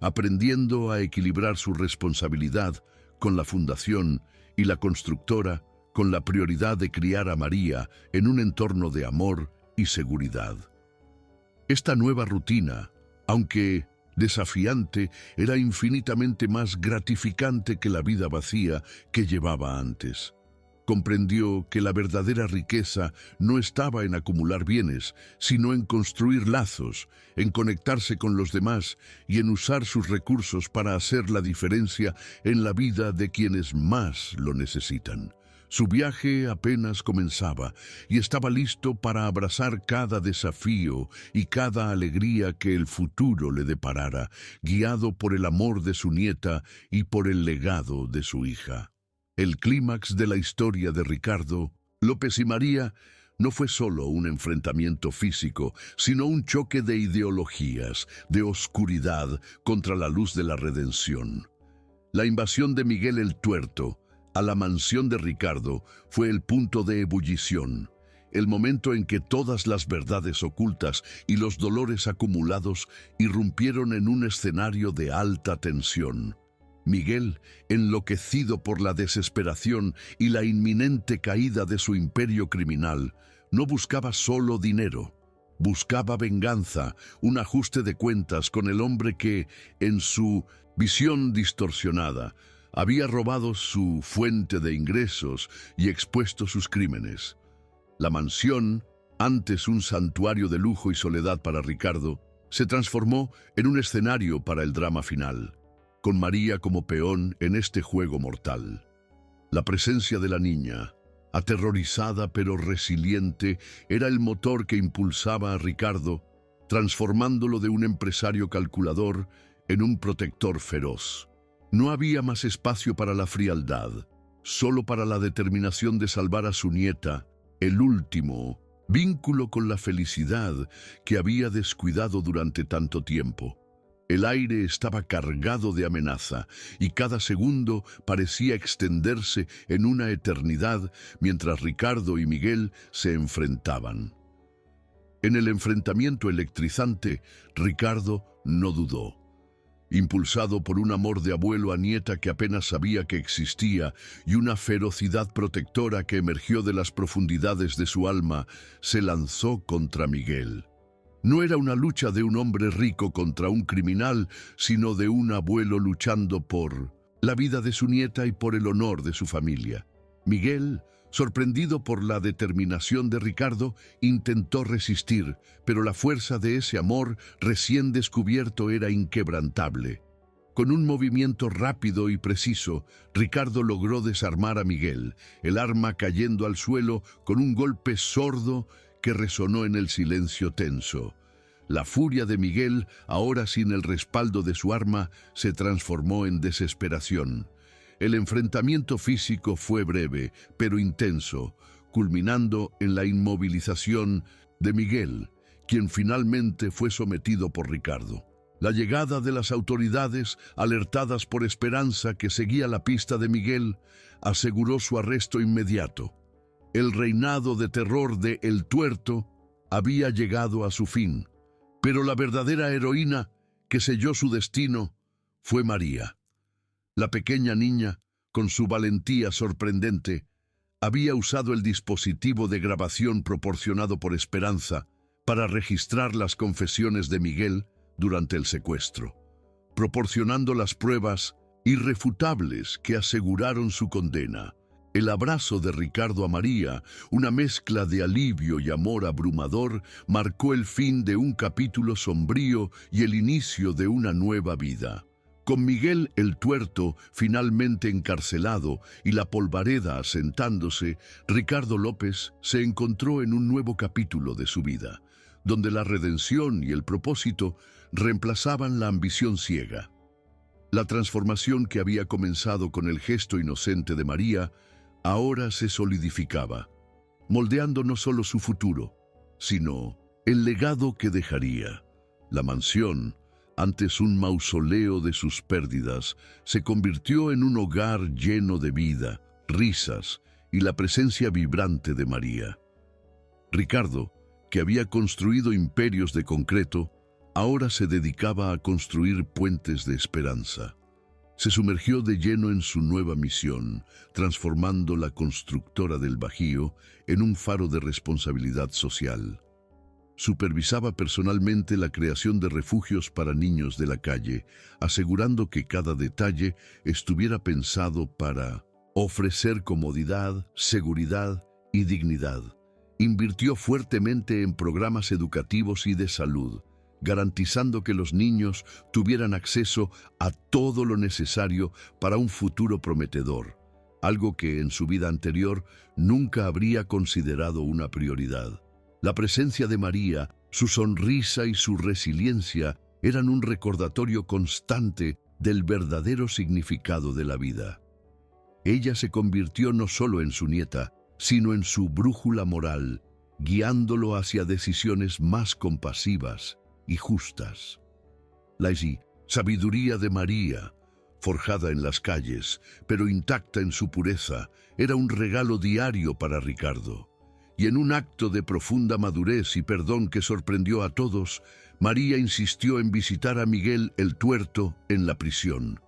aprendiendo a equilibrar su responsabilidad con la fundación y la constructora con la prioridad de criar a María en un entorno de amor y seguridad. Esta nueva rutina, aunque desafiante, era infinitamente más gratificante que la vida vacía que llevaba antes. Comprendió que la verdadera riqueza no estaba en acumular bienes, sino en construir lazos, en conectarse con los demás y en usar sus recursos para hacer la diferencia en la vida de quienes más lo necesitan. Su viaje apenas comenzaba y estaba listo para abrazar cada desafío y cada alegría que el futuro le deparara, guiado por el amor de su nieta y por el legado de su hija. El clímax de la historia de Ricardo, López y María no fue solo un enfrentamiento físico, sino un choque de ideologías, de oscuridad contra la luz de la redención. La invasión de Miguel el Tuerto a la mansión de Ricardo fue el punto de ebullición, el momento en que todas las verdades ocultas y los dolores acumulados irrumpieron en un escenario de alta tensión. Miguel, enloquecido por la desesperación y la inminente caída de su imperio criminal, no buscaba solo dinero. Buscaba venganza, un ajuste de cuentas con el hombre que, en su visión distorsionada, había robado su fuente de ingresos y expuesto sus crímenes. La mansión, antes un santuario de lujo y soledad para Ricardo, se transformó en un escenario para el drama final, con María como peón en este juego mortal. La presencia de la niña, aterrorizada pero resiliente, era el motor que impulsaba a Ricardo, transformándolo de un empresario calculador en un protector feroz. No había más espacio para la frialdad, solo para la determinación de salvar a su nieta, el último vínculo con la felicidad que había descuidado durante tanto tiempo. El aire estaba cargado de amenaza y cada segundo parecía extenderse en una eternidad mientras Ricardo y Miguel se enfrentaban. En el enfrentamiento electrizante, Ricardo no dudó. Impulsado por un amor de abuelo a nieta que apenas sabía que existía y una ferocidad protectora que emergió de las profundidades de su alma, se lanzó contra Miguel. No era una lucha de un hombre rico contra un criminal, sino de un abuelo luchando por la vida de su nieta y por el honor de su familia. Miguel, Sorprendido por la determinación de Ricardo, intentó resistir, pero la fuerza de ese amor recién descubierto era inquebrantable. Con un movimiento rápido y preciso, Ricardo logró desarmar a Miguel, el arma cayendo al suelo con un golpe sordo que resonó en el silencio tenso. La furia de Miguel, ahora sin el respaldo de su arma, se transformó en desesperación. El enfrentamiento físico fue breve, pero intenso, culminando en la inmovilización de Miguel, quien finalmente fue sometido por Ricardo. La llegada de las autoridades, alertadas por Esperanza, que seguía la pista de Miguel, aseguró su arresto inmediato. El reinado de terror de El Tuerto había llegado a su fin, pero la verdadera heroína que selló su destino fue María. La pequeña niña, con su valentía sorprendente, había usado el dispositivo de grabación proporcionado por Esperanza para registrar las confesiones de Miguel durante el secuestro, proporcionando las pruebas irrefutables que aseguraron su condena. El abrazo de Ricardo a María, una mezcla de alivio y amor abrumador, marcó el fin de un capítulo sombrío y el inicio de una nueva vida. Con Miguel el Tuerto finalmente encarcelado y la polvareda asentándose, Ricardo López se encontró en un nuevo capítulo de su vida, donde la redención y el propósito reemplazaban la ambición ciega. La transformación que había comenzado con el gesto inocente de María ahora se solidificaba, moldeando no solo su futuro, sino el legado que dejaría. La mansión, antes un mausoleo de sus pérdidas, se convirtió en un hogar lleno de vida, risas y la presencia vibrante de María. Ricardo, que había construido imperios de concreto, ahora se dedicaba a construir puentes de esperanza. Se sumergió de lleno en su nueva misión, transformando la constructora del Bajío en un faro de responsabilidad social. Supervisaba personalmente la creación de refugios para niños de la calle, asegurando que cada detalle estuviera pensado para ofrecer comodidad, seguridad y dignidad. Invirtió fuertemente en programas educativos y de salud, garantizando que los niños tuvieran acceso a todo lo necesario para un futuro prometedor, algo que en su vida anterior nunca habría considerado una prioridad. La presencia de María, su sonrisa y su resiliencia eran un recordatorio constante del verdadero significado de la vida. Ella se convirtió no solo en su nieta, sino en su brújula moral, guiándolo hacia decisiones más compasivas y justas. La sabiduría de María, forjada en las calles, pero intacta en su pureza, era un regalo diario para Ricardo. Y en un acto de profunda madurez y perdón que sorprendió a todos, María insistió en visitar a Miguel el Tuerto en la prisión.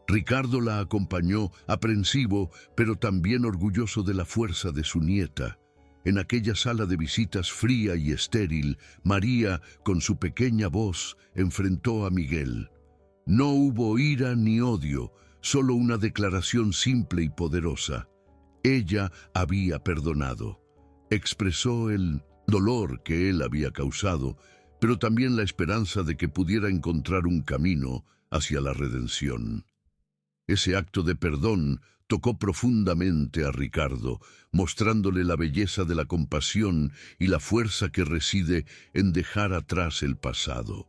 Ricardo la acompañó, aprensivo, pero también orgulloso de la fuerza de su nieta. En aquella sala de visitas fría y estéril, María, con su pequeña voz, enfrentó a Miguel. No hubo ira ni odio, solo una declaración simple y poderosa. Ella había perdonado. Expresó el dolor que él había causado, pero también la esperanza de que pudiera encontrar un camino hacia la redención. Ese acto de perdón tocó profundamente a Ricardo, mostrándole la belleza de la compasión y la fuerza que reside en dejar atrás el pasado.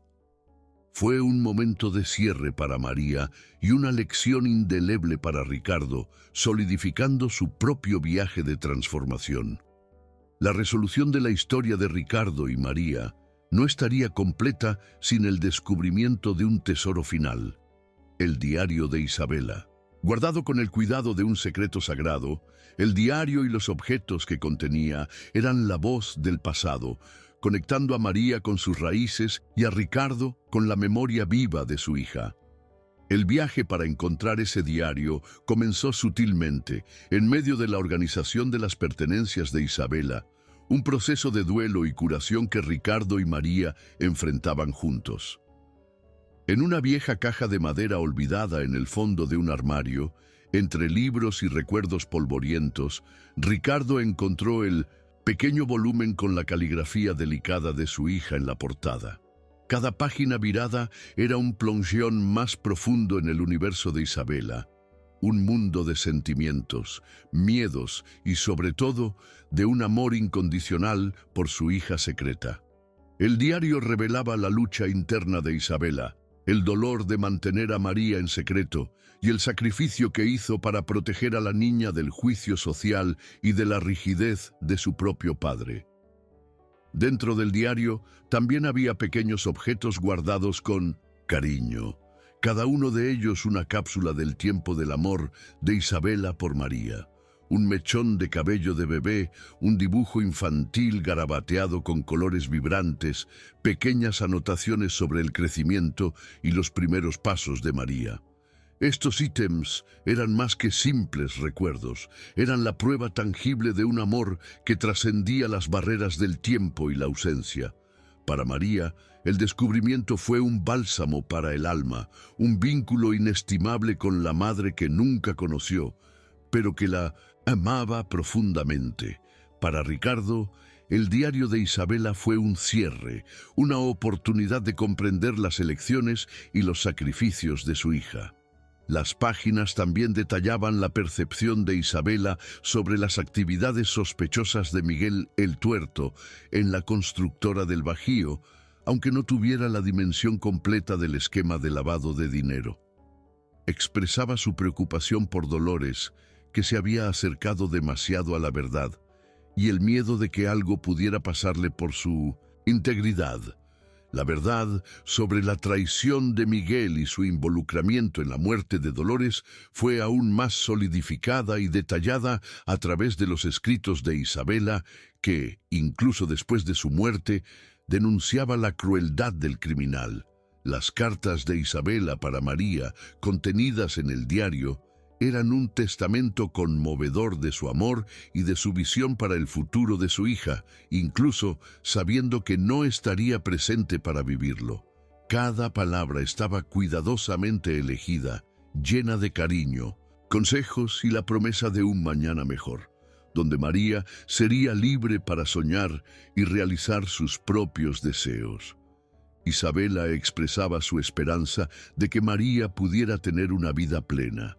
Fue un momento de cierre para María y una lección indeleble para Ricardo, solidificando su propio viaje de transformación. La resolución de la historia de Ricardo y María no estaría completa sin el descubrimiento de un tesoro final: el diario de Isabela. Guardado con el cuidado de un secreto sagrado, el diario y los objetos que contenía eran la voz del pasado, conectando a María con sus raíces y a Ricardo con la memoria viva de su hija. El viaje para encontrar ese diario comenzó sutilmente, en medio de la organización de las pertenencias de Isabela, un proceso de duelo y curación que Ricardo y María enfrentaban juntos. En una vieja caja de madera olvidada en el fondo de un armario, Entre libros y recuerdos polvorientos, Ricardo encontró el pequeño volumen con la caligrafía delicada de su hija en la portada. Cada página virada era un plongeón más profundo en el universo de Isabela, un mundo de sentimientos, miedos y, sobre todo, de un amor incondicional por su hija secreta. El diario revelaba la lucha interna de Isabela, el dolor de mantener a María en secreto y el sacrificio que hizo para proteger a la niña del juicio social y de la rigidez de su propio padre. Dentro del diario también había pequeños objetos guardados con cariño, cada uno de ellos una cápsula del tiempo del amor de Isabela por María. Un mechón de cabello de bebé, un dibujo infantil garabateado con colores vibrantes, pequeñas anotaciones sobre el crecimiento y los primeros pasos de María. Estos ítems eran más que simples recuerdos, eran la prueba tangible de un amor que trascendía las barreras del tiempo y la ausencia. Para María, el descubrimiento fue un bálsamo para el alma, un vínculo inestimable con la madre que nunca conoció, pero que la amaba profundamente. Para Ricardo, el diario de Isabela fue un cierre, una oportunidad de comprender las elecciones y los sacrificios de su hija. Las páginas también detallaban la percepción de Isabela sobre las actividades sospechosas de Miguel el Tuerto en la constructora del Bajío, aunque no tuviera la dimensión completa del esquema de lavado de dinero. Expresaba su preocupación por Dolores, que se había acercado demasiado a la verdad, y el miedo de que algo pudiera pasarle por su integridad. La verdad sobre la traición de Miguel y su involucramiento en la muerte de Dolores fue aún más solidificada y detallada a través de los escritos de Isabela, que, incluso después de su muerte, denunciaba la crueldad del criminal. Las cartas de Isabela para María, contenidas en el diario, eran un testamento conmovedor de su amor y de su visión para el futuro de su hija, incluso sabiendo que no estaría presente para vivirlo. Cada palabra estaba cuidadosamente elegida, llena de cariño, consejos y la promesa de un mañana mejor, donde María sería libre para soñar y realizar sus propios deseos. Isabela expresaba su esperanza de que María pudiera tener una vida plena,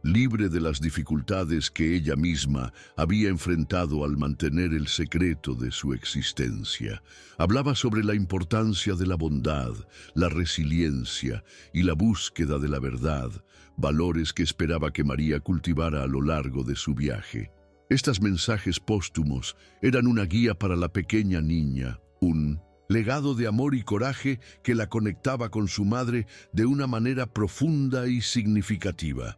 libre de las dificultades que ella misma había enfrentado al mantener el secreto de su existencia. Hablaba sobre la importancia de la bondad, la resiliencia y la búsqueda de la verdad, valores que esperaba que María cultivara a lo largo de su viaje. Estos mensajes póstumos eran una guía para la pequeña niña, un legado de amor y coraje que la conectaba con su madre de una manera profunda y significativa.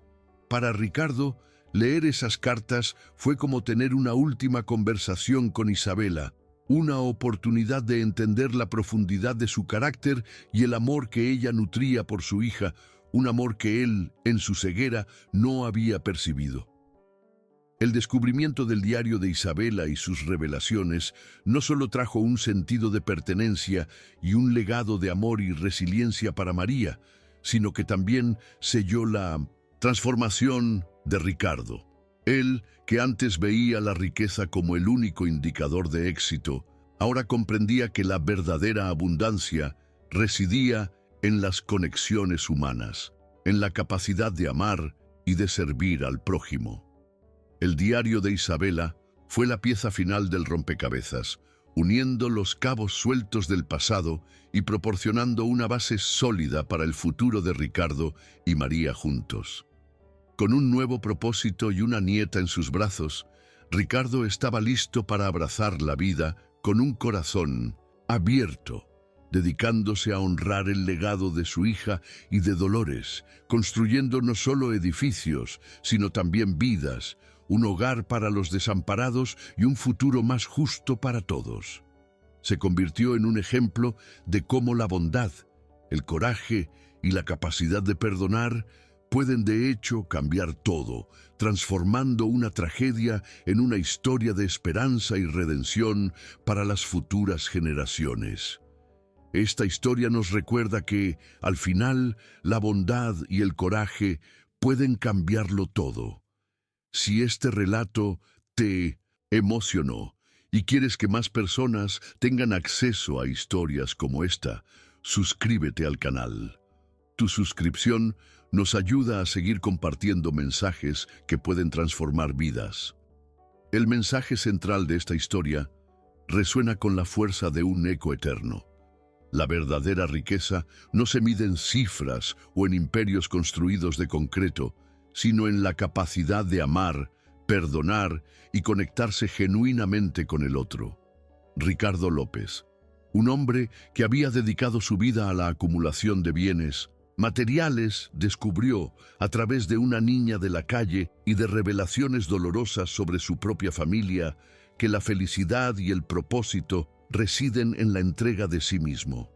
Para Ricardo, leer esas cartas fue como tener una última conversación con Isabela, una oportunidad de entender la profundidad de su carácter y el amor que ella nutría por su hija, un amor que él, en su ceguera, no había percibido. El descubrimiento del diario de Isabela y sus revelaciones no solo trajo un sentido de pertenencia y un legado de amor y resiliencia para María, sino que también selló la transformación de Ricardo. Él, que antes veía la riqueza como el único indicador de éxito, ahora comprendía que la verdadera abundancia residía en las conexiones humanas, en la capacidad de amar y de servir al prójimo. El diario de Isabela fue la pieza final del rompecabezas, uniendo los cabos sueltos del pasado y proporcionando una base sólida para el futuro de Ricardo y María juntos. Con un nuevo propósito y una nieta en sus brazos, Ricardo estaba listo para abrazar la vida con un corazón abierto, dedicándose a honrar el legado de su hija y de Dolores, construyendo no solo edificios, sino también vidas, un hogar para los desamparados y un futuro más justo para todos. Se convirtió en un ejemplo de cómo la bondad, el coraje y la capacidad de perdonar pueden de hecho cambiar todo, transformando una tragedia en una historia de esperanza y redención para las futuras generaciones. Esta historia nos recuerda que, al final, la bondad y el coraje pueden cambiarlo todo. Si este relato te emocionó y quieres que más personas tengan acceso a historias como esta, suscríbete al canal. Tu suscripción nos ayuda a seguir compartiendo mensajes que pueden transformar vidas. El mensaje central de esta historia resuena con la fuerza de un eco eterno. La verdadera riqueza no se mide en cifras o en imperios construidos de concreto, sino en la capacidad de amar, perdonar y conectarse genuinamente con el otro. Ricardo López, un hombre que había dedicado su vida a la acumulación de bienes materiales, descubrió, a través de una niña de la calle y de revelaciones dolorosas sobre su propia familia, que la felicidad y el propósito residen en la entrega de sí mismo.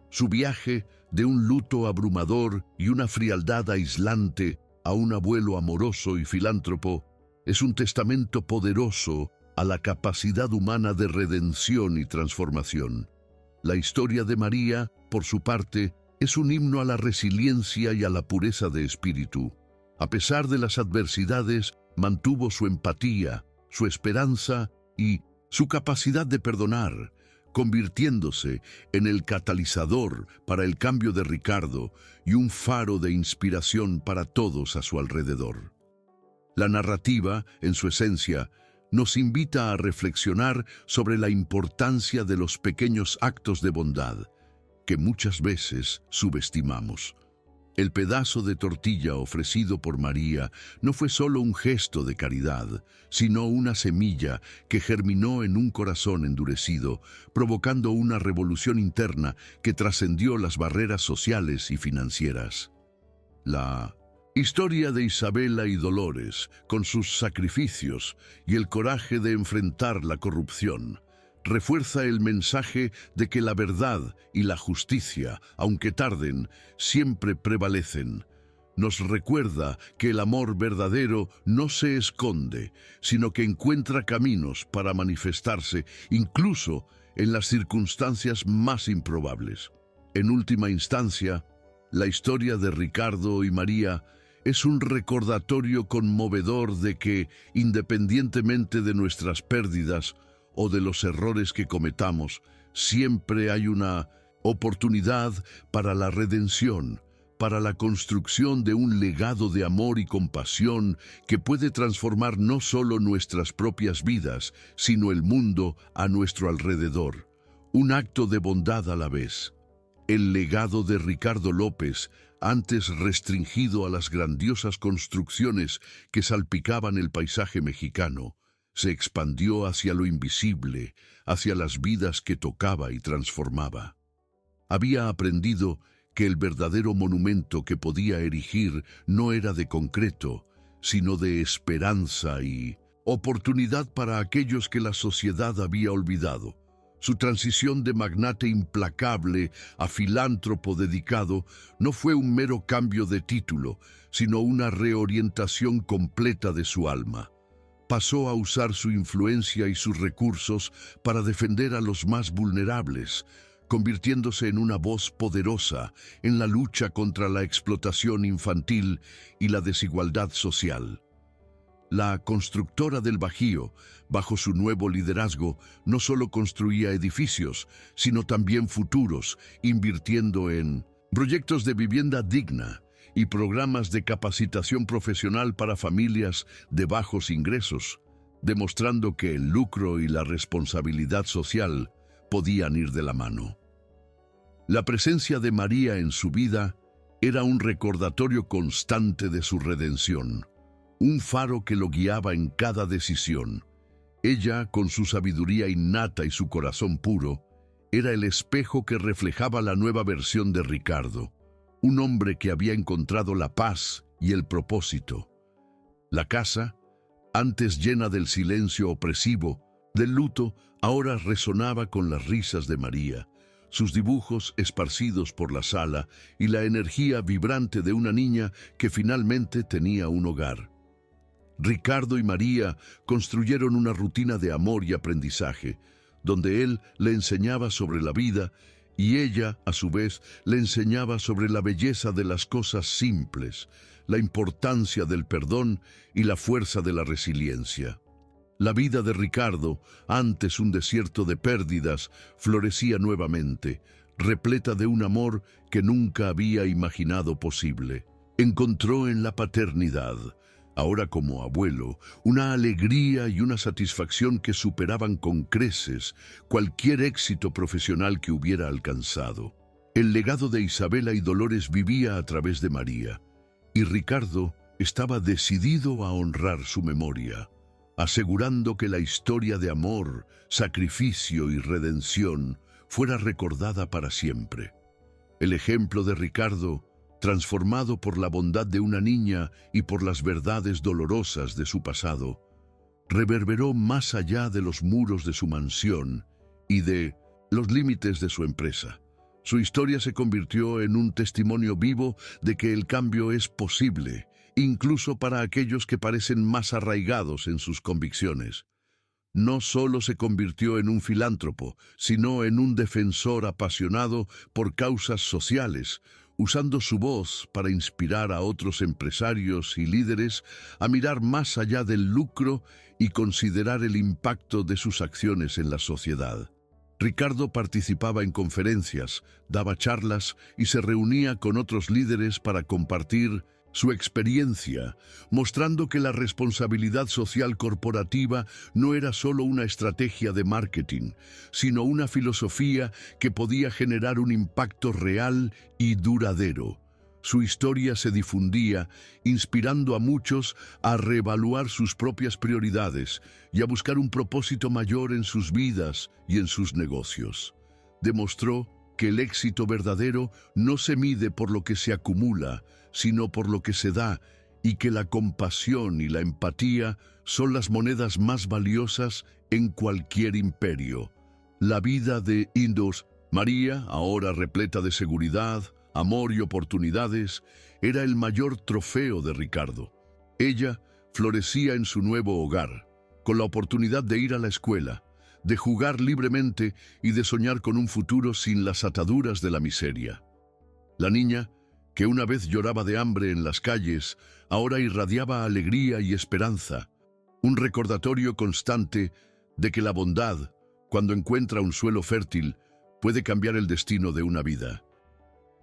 Su viaje de un luto abrumador y una frialdad aislante a un abuelo amoroso y filántropo es un testamento poderoso a la capacidad humana de redención y transformación. La historia de María, por su parte, es un himno a la resiliencia y a la pureza de espíritu. A pesar de las adversidades, mantuvo su empatía, su esperanza y su capacidad de perdonar, convirtiéndose en el catalizador para el cambio de Ricardo y un faro de inspiración para todos a su alrededor. La narrativa, en su esencia, nos invita a reflexionar sobre la importancia de los pequeños actos de bondad, que muchas veces subestimamos. El pedazo de tortilla ofrecido por María no fue solo un gesto de caridad, sino una semilla que germinó en un corazón endurecido, provocando una revolución interna que trascendió las barreras sociales y financieras. La historia de Isabela y Dolores, con sus sacrificios y el coraje de enfrentar la corrupción, refuerza el mensaje de que la verdad y la justicia, aunque tarden, siempre prevalecen. Nos recuerda que el amor verdadero no se esconde, sino que encuentra caminos para manifestarse, incluso en las circunstancias más improbables. En última instancia, la historia de Ricardo y María es un recordatorio conmovedor de que, independientemente de nuestras pérdidas o de los errores que cometamos, siempre hay una oportunidad para la redención, para la construcción de un legado de amor y compasión que puede transformar no solo nuestras propias vidas, sino el mundo a nuestro alrededor. Un acto de bondad a la vez. El legado de Ricardo López, antes restringido a las grandiosas construcciones que salpicaban el paisaje mexicano, se expandió hacia lo invisible, hacia las vidas que tocaba y transformaba. Había aprendido que el verdadero monumento que podía erigir no era de concreto, sino de esperanza y oportunidad para aquellos que la sociedad había olvidado. Su transición de magnate implacable a filántropo dedicado no fue un mero cambio de título, sino una reorientación completa de su alma. Pasó a usar su influencia y sus recursos para defender a los más vulnerables, convirtiéndose en una voz poderosa en la lucha contra la explotación infantil y la desigualdad social. La constructora del Bajío, bajo su nuevo liderazgo, no solo construía edificios, sino también futuros, invirtiendo en proyectos de vivienda digna y programas de capacitación profesional para familias de bajos ingresos, demostrando que el lucro y la responsabilidad social podían ir de la mano. La presencia de María en su vida era un recordatorio constante de su redención, un faro que lo guiaba en cada decisión. Ella, con su sabiduría innata y su corazón puro, era el espejo que reflejaba la nueva versión de Ricardo, un hombre que había encontrado la paz y el propósito. La casa, antes llena del silencio opresivo, del luto, ahora resonaba con las risas de María, sus dibujos esparcidos por la sala y la energía vibrante de una niña que finalmente tenía un hogar. Ricardo y María construyeron una rutina de amor y aprendizaje, donde él le enseñaba sobre la vida y ella, a su vez, le enseñaba sobre la belleza de las cosas simples, la importancia del perdón y la fuerza de la resiliencia. La vida de Ricardo, antes un desierto de pérdidas, florecía nuevamente, repleta de un amor que nunca había imaginado posible. Encontró en la paternidad, ahora como abuelo, una alegría y una satisfacción que superaban con creces cualquier éxito profesional que hubiera alcanzado. El legado de Isabela y Dolores vivía a través de María, y Ricardo estaba decidido a honrar su memoria, asegurando que la historia de amor, sacrificio y redención fuera recordada para siempre. El ejemplo de Ricardo, transformado por la bondad de una niña y por las verdades dolorosas de su pasado, reverberó más allá de los muros de su mansión y de los límites de su empresa. Su historia se convirtió en un testimonio vivo de que el cambio es posible, incluso para aquellos que parecen más arraigados en sus convicciones. No solo se convirtió en un filántropo, sino en un defensor apasionado por causas sociales, usando su voz para inspirar a otros empresarios y líderes a mirar más allá del lucro y considerar el impacto de sus acciones en la sociedad. Ricardo participaba en conferencias, daba charlas y se reunía con otros líderes para compartir su experiencia, mostrando que la responsabilidad social corporativa no era solo una estrategia de marketing, sino una filosofía que podía generar un impacto real y duradero. Su historia se difundía, inspirando a muchos a reevaluar sus propias prioridades y a buscar un propósito mayor en sus vidas y en sus negocios. Demostró que el éxito verdadero no se mide por lo que se acumula, sino por lo que se da, y que la compasión y la empatía son las monedas más valiosas en cualquier imperio. La vida de Indus María, ahora repleta de seguridad, amor y oportunidades, era el mayor trofeo de Ricardo. Ella florecía en su nuevo hogar, con la oportunidad de ir a la escuela, de jugar libremente y de soñar con un futuro sin las ataduras de la miseria. La niña, que una vez lloraba de hambre en las calles, ahora irradiaba alegría y esperanza, un recordatorio constante de que la bondad, cuando encuentra un suelo fértil, puede cambiar el destino de una vida.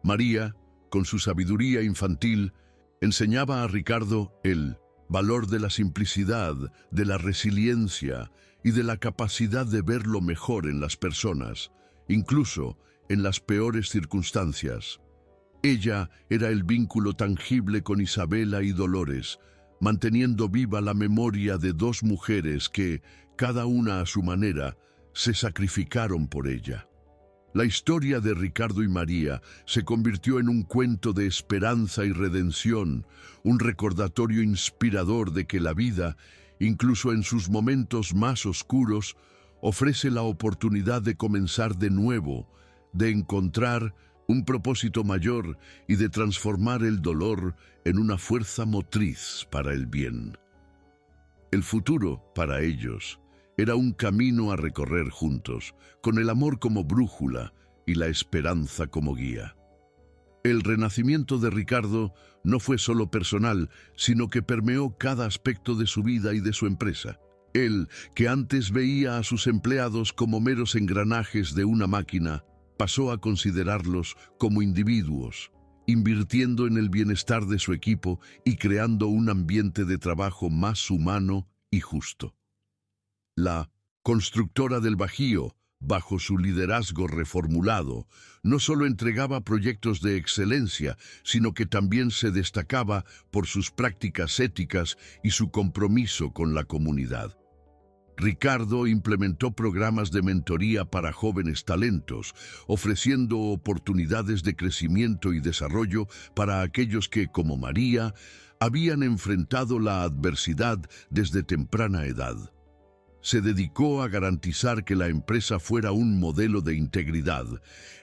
María, con su sabiduría infantil, enseñaba a Ricardo el valor de la simplicidad, de la resiliencia y de la capacidad de ver lo mejor en las personas, incluso en las peores circunstancias. Ella era el vínculo tangible con Isabela y Dolores, manteniendo viva la memoria de dos mujeres que, cada una a su manera, se sacrificaron por ella. La historia de Ricardo y María se convirtió en un cuento de esperanza y redención, un recordatorio inspirador de que la vida, incluso en sus momentos más oscuros, ofrece la oportunidad de comenzar de nuevo, de encontrar un propósito mayor y de transformar el dolor en una fuerza motriz para el bien. El futuro, para ellos, era un camino a recorrer juntos, con el amor como brújula y la esperanza como guía. El renacimiento de Ricardo no fue solo personal, sino que permeó cada aspecto de su vida y de su empresa. Él, que antes veía a sus empleados como meros engranajes de una máquina, pasó a considerarlos como individuos, invirtiendo en el bienestar de su equipo y creando un ambiente de trabajo más humano y justo. La constructora del Bajío, bajo su liderazgo reformulado, no solo entregaba proyectos de excelencia, sino que también se destacaba por sus prácticas éticas y su compromiso con la comunidad. Ricardo implementó programas de mentoría para jóvenes talentos, ofreciendo oportunidades de crecimiento y desarrollo para aquellos que, como María, habían enfrentado la adversidad desde temprana edad. Se dedicó a garantizar que la empresa fuera un modelo de integridad,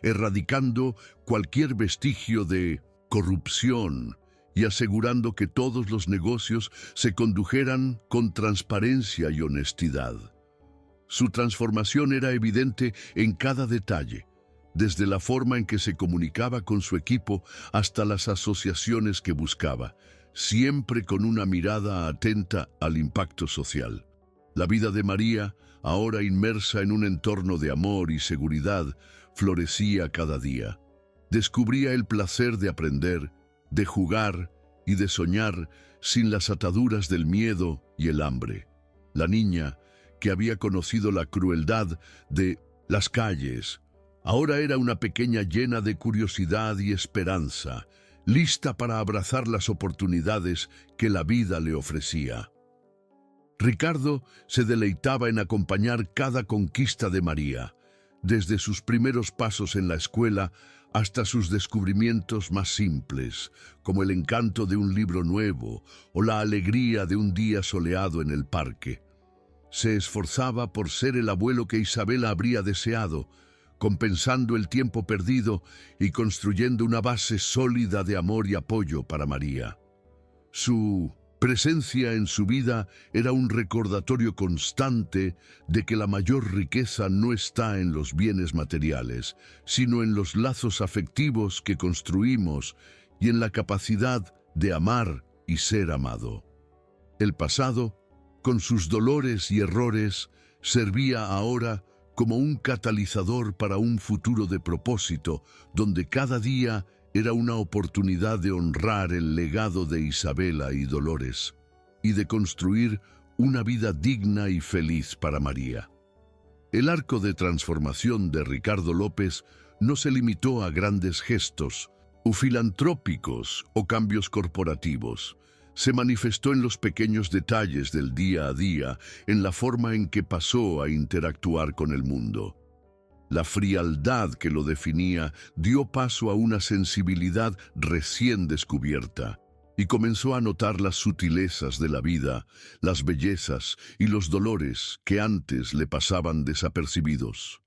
erradicando cualquier vestigio de corrupción y asegurando que todos los negocios se condujeran con transparencia y honestidad. Su transformación era evidente en cada detalle, desde la forma en que se comunicaba con su equipo hasta las asociaciones que buscaba, siempre con una mirada atenta al impacto social. La vida de María, ahora inmersa en un entorno de amor y seguridad, florecía cada día. Descubría el placer de aprender, de jugar y de soñar sin las ataduras del miedo y el hambre. La niña, que había conocido la crueldad de las calles, ahora era una pequeña llena de curiosidad y esperanza, lista para abrazar las oportunidades que la vida le ofrecía. Ricardo se deleitaba en acompañar cada conquista de María, desde sus primeros pasos en la escuela hasta sus descubrimientos más simples, como el encanto de un libro nuevo o la alegría de un día soleado en el parque. Se esforzaba por ser el abuelo que Isabela habría deseado, compensando el tiempo perdido y construyendo una base sólida de amor y apoyo para María. Su presencia en su vida era un recordatorio constante de que la mayor riqueza no está en los bienes materiales, sino en los lazos afectivos que construimos y en la capacidad de amar y ser amado. El pasado, con sus dolores y errores, servía ahora como un catalizador para un futuro de propósito, donde cada día era una oportunidad de honrar el legado de Isabela y Dolores, y de construir una vida digna y feliz para María. El arco de transformación de Ricardo López no se limitó a grandes gestos, o filantrópicos o cambios corporativos. Se manifestó en los pequeños detalles del día a día, en la forma en que pasó a interactuar con el mundo. La frialdad que lo definía dio paso a una sensibilidad recién descubierta y comenzó a notar las sutilezas de la vida, las bellezas y los dolores que antes le pasaban desapercibidos.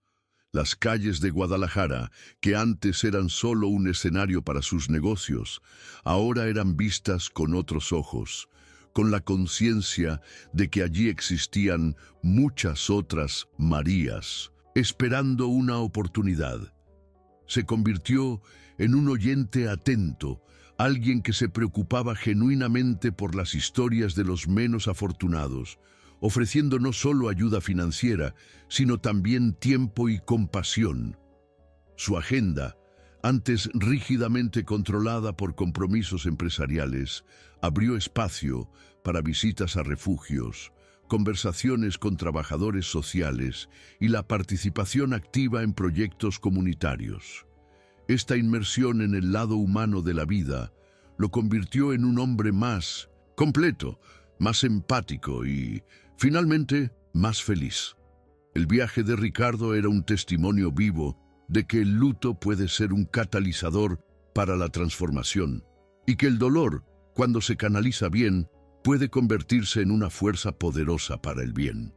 Las calles de Guadalajara, que antes eran solo un escenario para sus negocios, ahora eran vistas con otros ojos, con la conciencia de que allí existían muchas otras Marías, esperando una oportunidad. Se convirtió en un oyente atento, alguien que se preocupaba genuinamente por las historias de los menos afortunados, ofreciendo no solo ayuda financiera, sino también tiempo y compasión. Su agenda, antes rígidamente controlada por compromisos empresariales, abrió espacio para visitas a refugios, conversaciones con trabajadores sociales y la participación activa en proyectos comunitarios. Esta inmersión en el lado humano de la vida lo convirtió en un hombre más completo, más empático y, finalmente, más feliz. El viaje de Ricardo era un testimonio vivo de que el luto puede ser un catalizador para la transformación y que el dolor, cuando se canaliza bien, puede convertirse en una fuerza poderosa para el bien.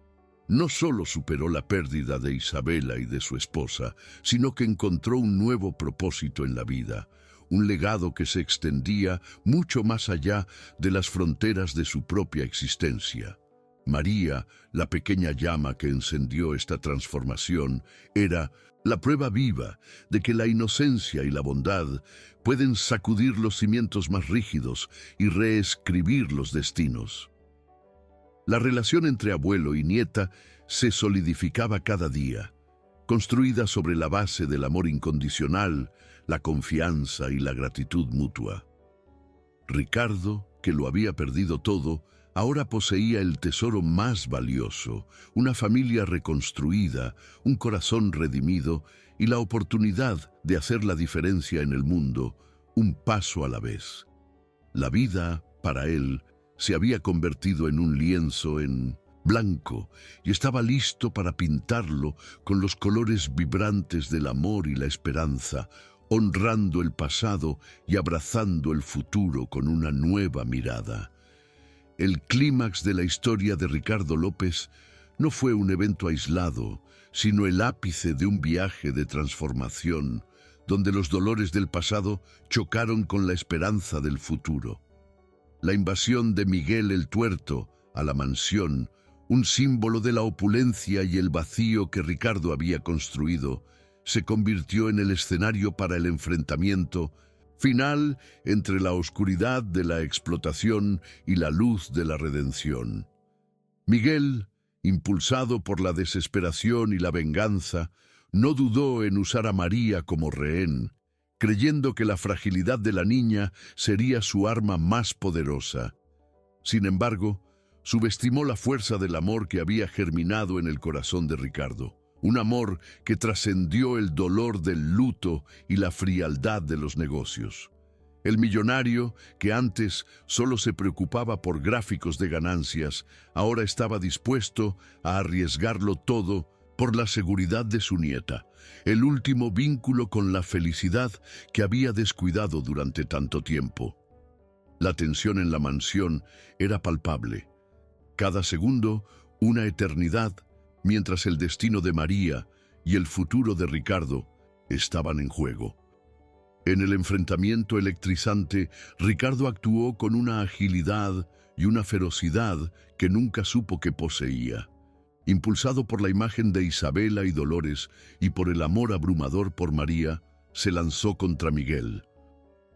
No solo superó la pérdida de Isabela y de su esposa, sino que encontró un nuevo propósito en la vida, un legado que se extendía mucho más allá de las fronteras de su propia existencia. María, la pequeña llama que encendió esta transformación, era la prueba viva de que la inocencia y la bondad pueden sacudir los cimientos más rígidos y reescribir los destinos. La relación entre abuelo y nieta se solidificaba cada día, construida sobre la base del amor incondicional, la confianza y la gratitud mutua. Ricardo, que lo había perdido todo, ahora poseía el tesoro más valioso, una familia reconstruida, un corazón redimido y la oportunidad de hacer la diferencia en el mundo, un paso a la vez. La vida, para él, se había convertido en un lienzo en blanco y estaba listo para pintarlo con los colores vibrantes del amor y la esperanza, honrando el pasado y abrazando el futuro con una nueva mirada. El clímax de la historia de Ricardo López no fue un evento aislado, sino el ápice de un viaje de transformación, donde los dolores del pasado chocaron con la esperanza del futuro. La invasión de Miguel el Tuerto a la mansión, un símbolo de la opulencia y el vacío que Ricardo había construido, se convirtió en el escenario para el enfrentamiento final entre la oscuridad de la explotación y la luz de la redención. Miguel, impulsado por la desesperación y la venganza, no dudó en usar a María como rehén, creyendo que la fragilidad de la niña sería su arma más poderosa. Sin embargo, subestimó la fuerza del amor que había germinado en el corazón de Ricardo, un amor que trascendió el dolor del luto y la frialdad de los negocios. El millonario, que antes solo se preocupaba por gráficos de ganancias, ahora estaba dispuesto a arriesgarlo todo por la seguridad de su nieta, el último vínculo con la felicidad que había descuidado durante tanto tiempo. La tensión en la mansión era palpable. Cada segundo, una eternidad, mientras el destino de María y el futuro de Ricardo estaban en juego. En el enfrentamiento electrizante, Ricardo actuó con una agilidad y una ferocidad que nunca supo que poseía. Impulsado por la imagen de Isabela y Dolores y por el amor abrumador por María, se lanzó contra Miguel.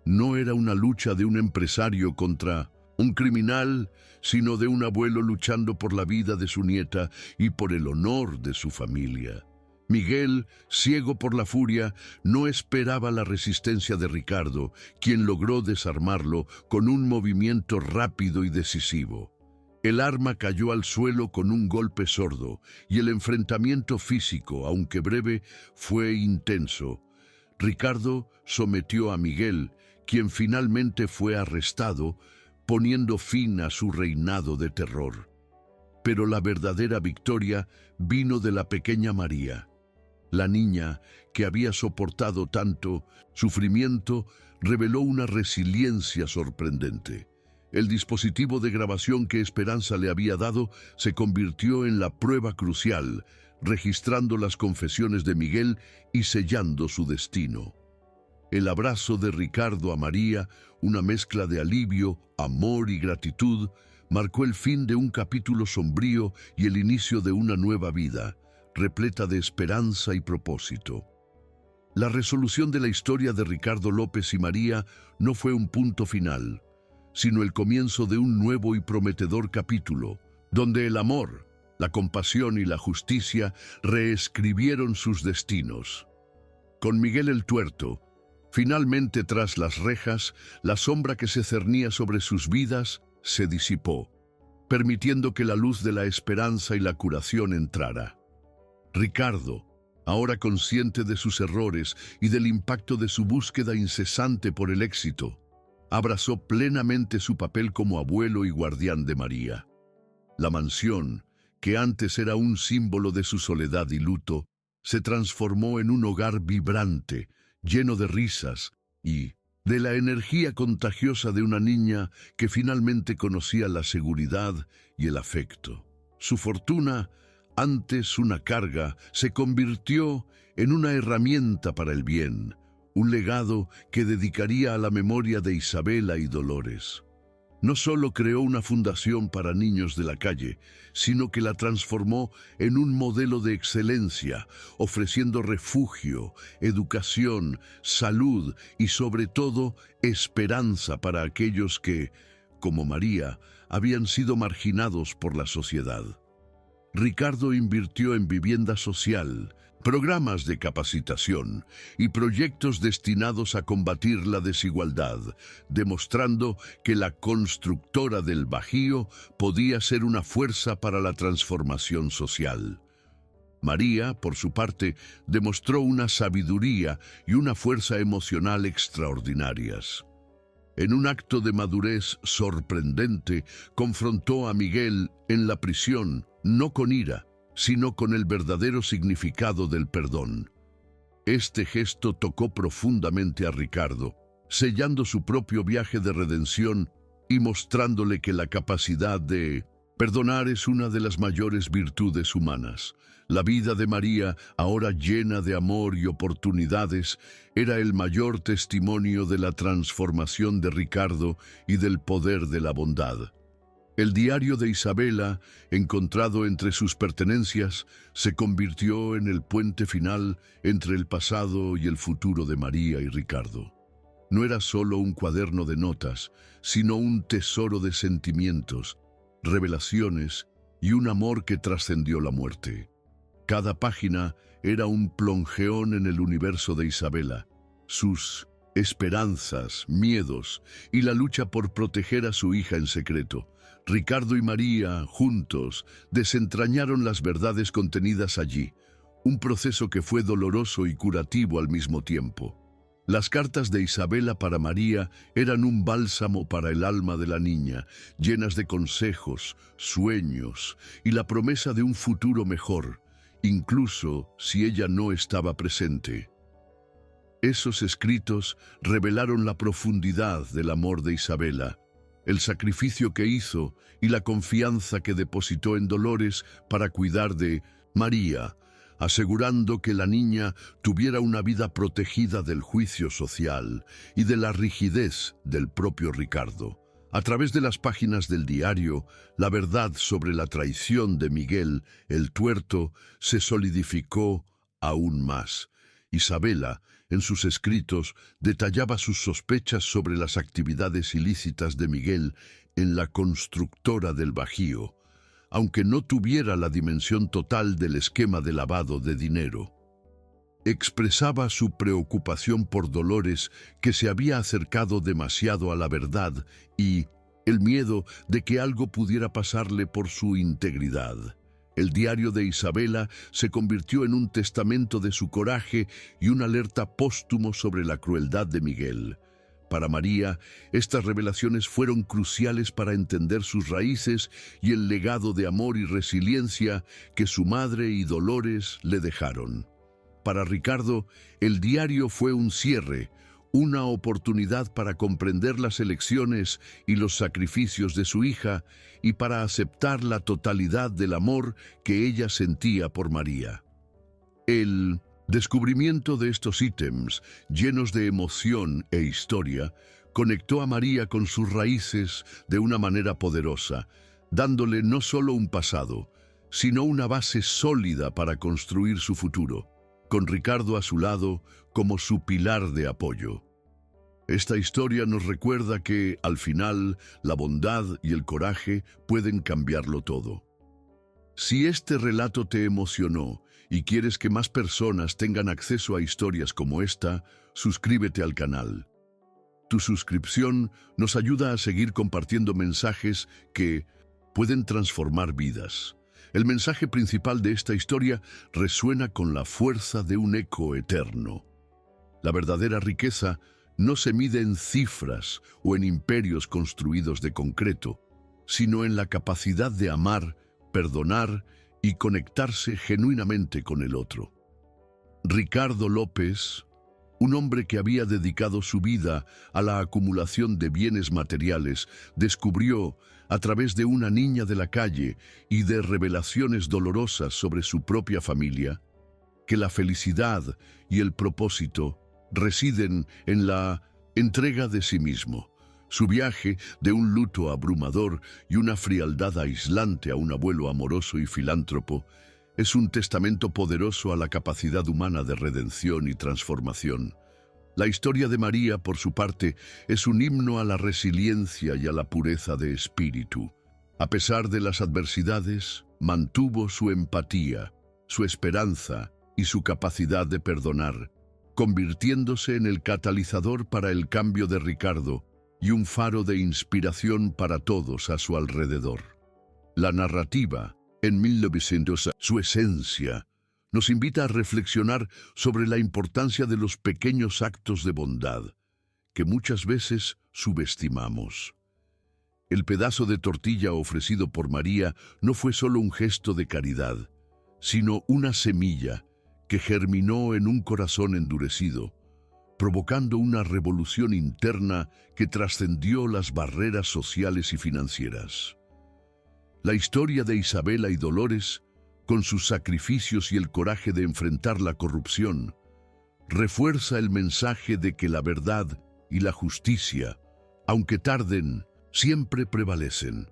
No era una lucha de un empresario contra un criminal, sino de un abuelo luchando por la vida de su nieta y por el honor de su familia. Miguel, ciego por la furia, no esperaba la resistencia de Ricardo, quien logró desarmarlo con un movimiento rápido y decisivo. El arma cayó al suelo con un golpe sordo, y el enfrentamiento físico, aunque breve, fue intenso. Ricardo sometió a Miguel, quien finalmente fue arrestado, poniendo fin a su reinado de terror. Pero la verdadera victoria vino de la pequeña María. La niña, que había soportado tanto sufrimiento, reveló una resiliencia sorprendente. El dispositivo de grabación que Esperanza le había dado se convirtió en la prueba crucial, registrando las confesiones de Miguel y sellando su destino. El abrazo de Ricardo a María, una mezcla de alivio, amor y gratitud, marcó el fin de un capítulo sombrío y el inicio de una nueva vida, repleta de esperanza y propósito. La resolución de la historia de Ricardo López y María no fue un punto final, sino el comienzo de un nuevo y prometedor capítulo, donde el amor, la compasión y la justicia reescribieron sus destinos. Con Miguel el Tuerto, finalmente tras las rejas, la sombra que se cernía sobre sus vidas se disipó, permitiendo que la luz de la esperanza y la curación entrara. Ricardo, ahora consciente de sus errores y del impacto de su búsqueda incesante por el éxito, abrazó plenamente su papel como abuelo y guardián de María. La mansión, que antes era un símbolo de su soledad y luto, se transformó en un hogar vibrante, lleno de risas y de la energía contagiosa de una niña que finalmente conocía la seguridad y el afecto. Su fortuna, antes una carga, se convirtió en una herramienta para el bien, un legado que dedicaría a la memoria de Isabela y Dolores. No solo creó una fundación para niños de la calle, sino que la transformó en un modelo de excelencia, ofreciendo refugio, educación, salud y sobre todo esperanza para aquellos que, como María, habían sido marginados por la sociedad. Ricardo invirtió en vivienda social, programas de capacitación y proyectos destinados a combatir la desigualdad, demostrando que la constructora del Bajío podía ser una fuerza para la transformación social. María, por su parte, demostró una sabiduría y una fuerza emocional extraordinarias. En un acto de madurez sorprendente, confrontó a Miguel en la prisión, no con ira, sino con el verdadero significado del perdón. Este gesto tocó profundamente a Ricardo, sellando su propio viaje de redención y mostrándole que la capacidad de perdonar es una de las mayores virtudes humanas. La vida de María, ahora llena de amor y oportunidades, era el mayor testimonio de la transformación de Ricardo y del poder de la bondad. El diario de Isabela, encontrado entre sus pertenencias, se convirtió en el puente final entre el pasado y el futuro de María y Ricardo. no era solo un cuaderno de notas, sino un tesoro de sentimientos, revelaciones y un amor que trascendió la muerte. Cada página era un plongeón en el universo de Isabela, sus esperanzas, miedos y la lucha por proteger a su hija en secreto. Ricardo y María, juntos, desentrañaron las verdades contenidas allí, un proceso que fue doloroso y curativo al mismo tiempo. Las cartas de Isabela para María eran un bálsamo para el alma de la niña, llenas de consejos, sueños y la promesa de un futuro mejor, incluso si ella no estaba presente. Esos escritos revelaron la profundidad del amor de Isabela, el sacrificio que hizo y la confianza que depositó en Dolores para cuidar de María, asegurando que la niña tuviera una vida protegida del juicio social y de la rigidez del propio Ricardo. A través de las páginas del diario, la verdad sobre la traición de Miguel el Tuerto se solidificó aún más. Isabela, en sus escritos, detallaba sus sospechas sobre las actividades ilícitas de Miguel en la constructora del Bajío, aunque no tuviera la dimensión total del esquema de lavado de dinero. Expresaba su preocupación por Dolores, que se había acercado demasiado a la verdad, y el miedo de que algo pudiera pasarle por su integridad. El diario de Isabela se convirtió en un testamento de su coraje y una alerta póstumo sobre la crueldad de Miguel. Para María, estas revelaciones fueron cruciales para entender sus raíces y el legado de amor y resiliencia que su madre y Dolores le dejaron. Para Ricardo, el diario fue un cierre, una oportunidad para comprender las elecciones y los sacrificios de su hija y para aceptar la totalidad del amor que ella sentía por María. El descubrimiento de estos ítems, llenos de emoción e historia, conectó a María con sus raíces de una manera poderosa, dándole no solo un pasado, sino una base sólida para construir su futuro, con Ricardo a su lado como su pilar de apoyo. Esta historia nos recuerda que, al final, la bondad y el coraje pueden cambiarlo todo. Si este relato te emocionó y quieres que más personas tengan acceso a historias como esta, suscríbete al canal. Tu suscripción nos ayuda a seguir compartiendo mensajes que pueden transformar vidas. El mensaje principal de esta historia resuena con la fuerza de un eco eterno. La verdadera riqueza no se mide en cifras o en imperios construidos de concreto, sino en la capacidad de amar, perdonar y conectarse genuinamente con el otro. Ricardo López, un hombre que había dedicado su vida a la acumulación de bienes materiales, descubrió, a través de una niña de la calle y de revelaciones dolorosas sobre su propia familia, que la felicidad y el propósito residen en la entrega de sí mismo. Su viaje de un luto abrumador y una frialdad aislante a un abuelo amoroso y filántropo es un testamento poderoso a la capacidad humana de redención y transformación. La historia de María, por su parte, es un himno a la resiliencia y a la pureza de espíritu. A pesar de las adversidades, mantuvo su empatía, su esperanza y su capacidad de perdonar, convirtiéndose en el catalizador para el cambio de Ricardo y un faro de inspiración para todos a su alrededor. La narrativa, en 1900, su esencia, nos invita a reflexionar sobre la importancia de los pequeños actos de bondad, que muchas veces subestimamos. El pedazo de tortilla ofrecido por María no fue solo un gesto de caridad, sino una semilla que germinó en un corazón endurecido, provocando una revolución interna que trascendió las barreras sociales y financieras. La historia de Isabela y Dolores, con sus sacrificios y el coraje de enfrentar la corrupción, refuerza el mensaje de que la verdad y la justicia, aunque tarden, siempre prevalecen.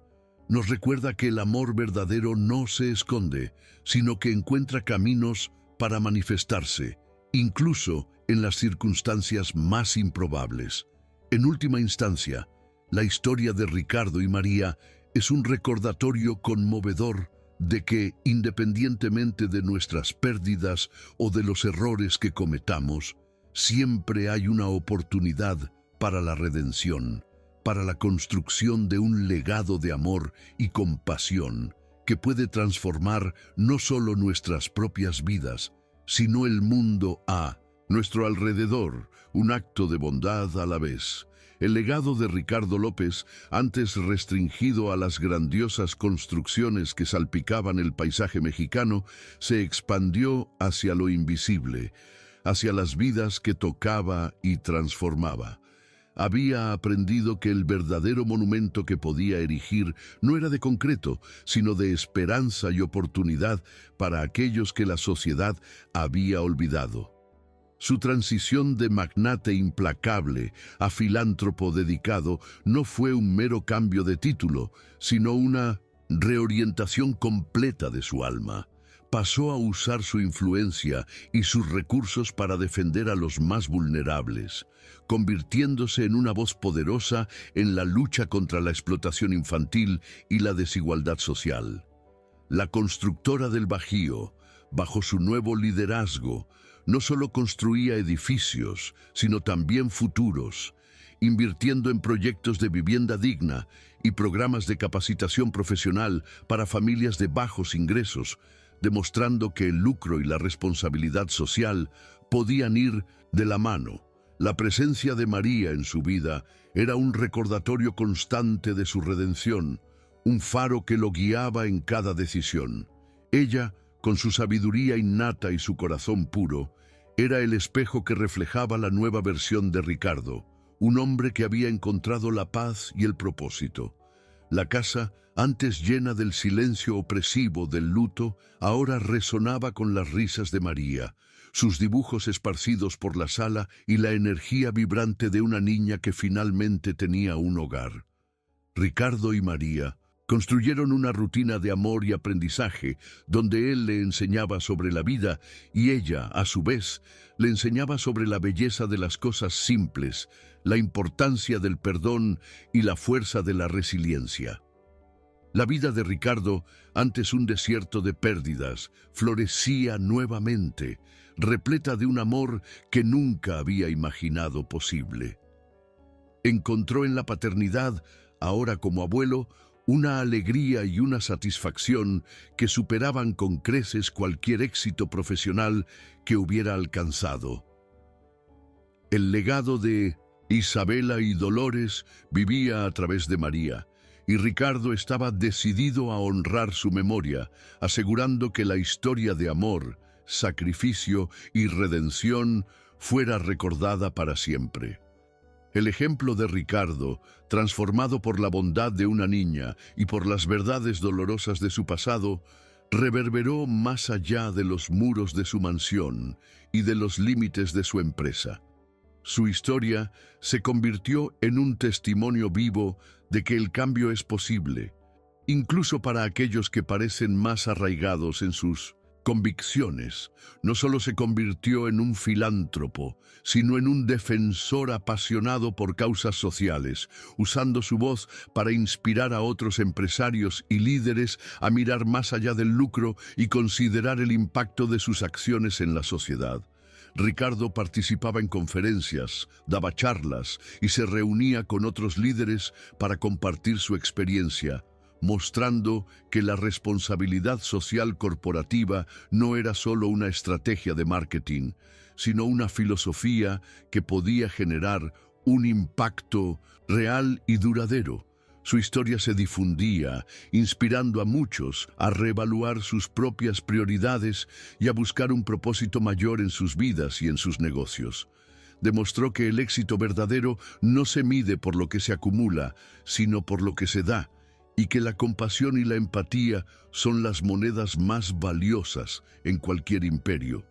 Nos recuerda que el amor verdadero no se esconde, sino que encuentra caminos para manifestarse, incluso en las circunstancias más improbables. En última instancia, la historia de Ricardo y María es un recordatorio conmovedor de que, independientemente de nuestras pérdidas o de los errores que cometamos, siempre hay una oportunidad para la redención, para la construcción de un legado de amor y compasión que puede transformar no solo nuestras propias vidas, sino el mundo a nuestro alrededor, un acto de bondad a la vez. El legado de Ricardo López, antes restringido a las grandiosas construcciones que salpicaban el paisaje mexicano, se expandió hacia lo invisible, hacia las vidas que tocaba y transformaba. Había aprendido que el verdadero monumento que podía erigir no era de concreto, sino de esperanza y oportunidad para aquellos que la sociedad había olvidado. Su transición de magnate implacable a filántropo dedicado no fue un mero cambio de título, sino una reorientación completa de su alma. Pasó a usar su influencia y sus recursos para defender a los más vulnerables, convirtiéndose en una voz poderosa en la lucha contra la explotación infantil y la desigualdad social. La constructora del Bajío, bajo su nuevo liderazgo, no solo construía edificios, sino también futuros, invirtiendo en proyectos de vivienda digna y programas de capacitación profesional para familias de bajos ingresos, demostrando que el lucro y la responsabilidad social podían ir de la mano. La presencia de María en su vida era un recordatorio constante de su redención, un faro que lo guiaba en cada decisión. Ella, con su sabiduría innata y su corazón puro, era el espejo que reflejaba la nueva versión de Ricardo, un hombre que había encontrado la paz y el propósito. La casa, antes llena del silencio opresivo del luto, ahora resonaba con las risas de María, sus dibujos esparcidos por la sala y la energía vibrante de una niña que finalmente tenía un hogar. Ricardo y María construyeron una rutina de amor y aprendizaje donde él le enseñaba sobre la vida y ella, a su vez, le enseñaba sobre la belleza de las cosas simples, la importancia del perdón y la fuerza de la resiliencia. La vida de Ricardo, antes un desierto de pérdidas, florecía nuevamente, repleta de un amor que nunca había imaginado posible. Encontró en la paternidad, ahora como abuelo, una alegría y una satisfacción que superaban con creces cualquier éxito profesional que hubiera alcanzado. El legado de Isabela y Dolores vivía a través de María, y Ricardo estaba decidido a honrar su memoria, asegurando que la historia de amor, sacrificio y redención fuera recordada para siempre. El ejemplo de Ricardo, transformado por la bondad de una niña y por las verdades dolorosas de su pasado, reverberó más allá de los muros de su mansión y de los límites de su empresa. Su historia se convirtió en un testimonio vivo de que el cambio es posible, incluso para aquellos que parecen más arraigados en sus convicciones. No solo se convirtió en un filántropo, sino en un defensor apasionado por causas sociales, usando su voz para inspirar a otros empresarios y líderes a mirar más allá del lucro y considerar el impacto de sus acciones en la sociedad. Ricardo participaba en conferencias, daba charlas y se reunía con otros líderes para compartir su experiencia, mostrando que la responsabilidad social corporativa no era solo una estrategia de marketing, sino una filosofía que podía generar un impacto real y duradero. Su historia se difundía, inspirando a muchos a reevaluar sus propias prioridades y a buscar un propósito mayor en sus vidas y en sus negocios. Demostró que el éxito verdadero no se mide por lo que se acumula, sino por lo que se da, y que la compasión y la empatía son las monedas más valiosas en cualquier imperio.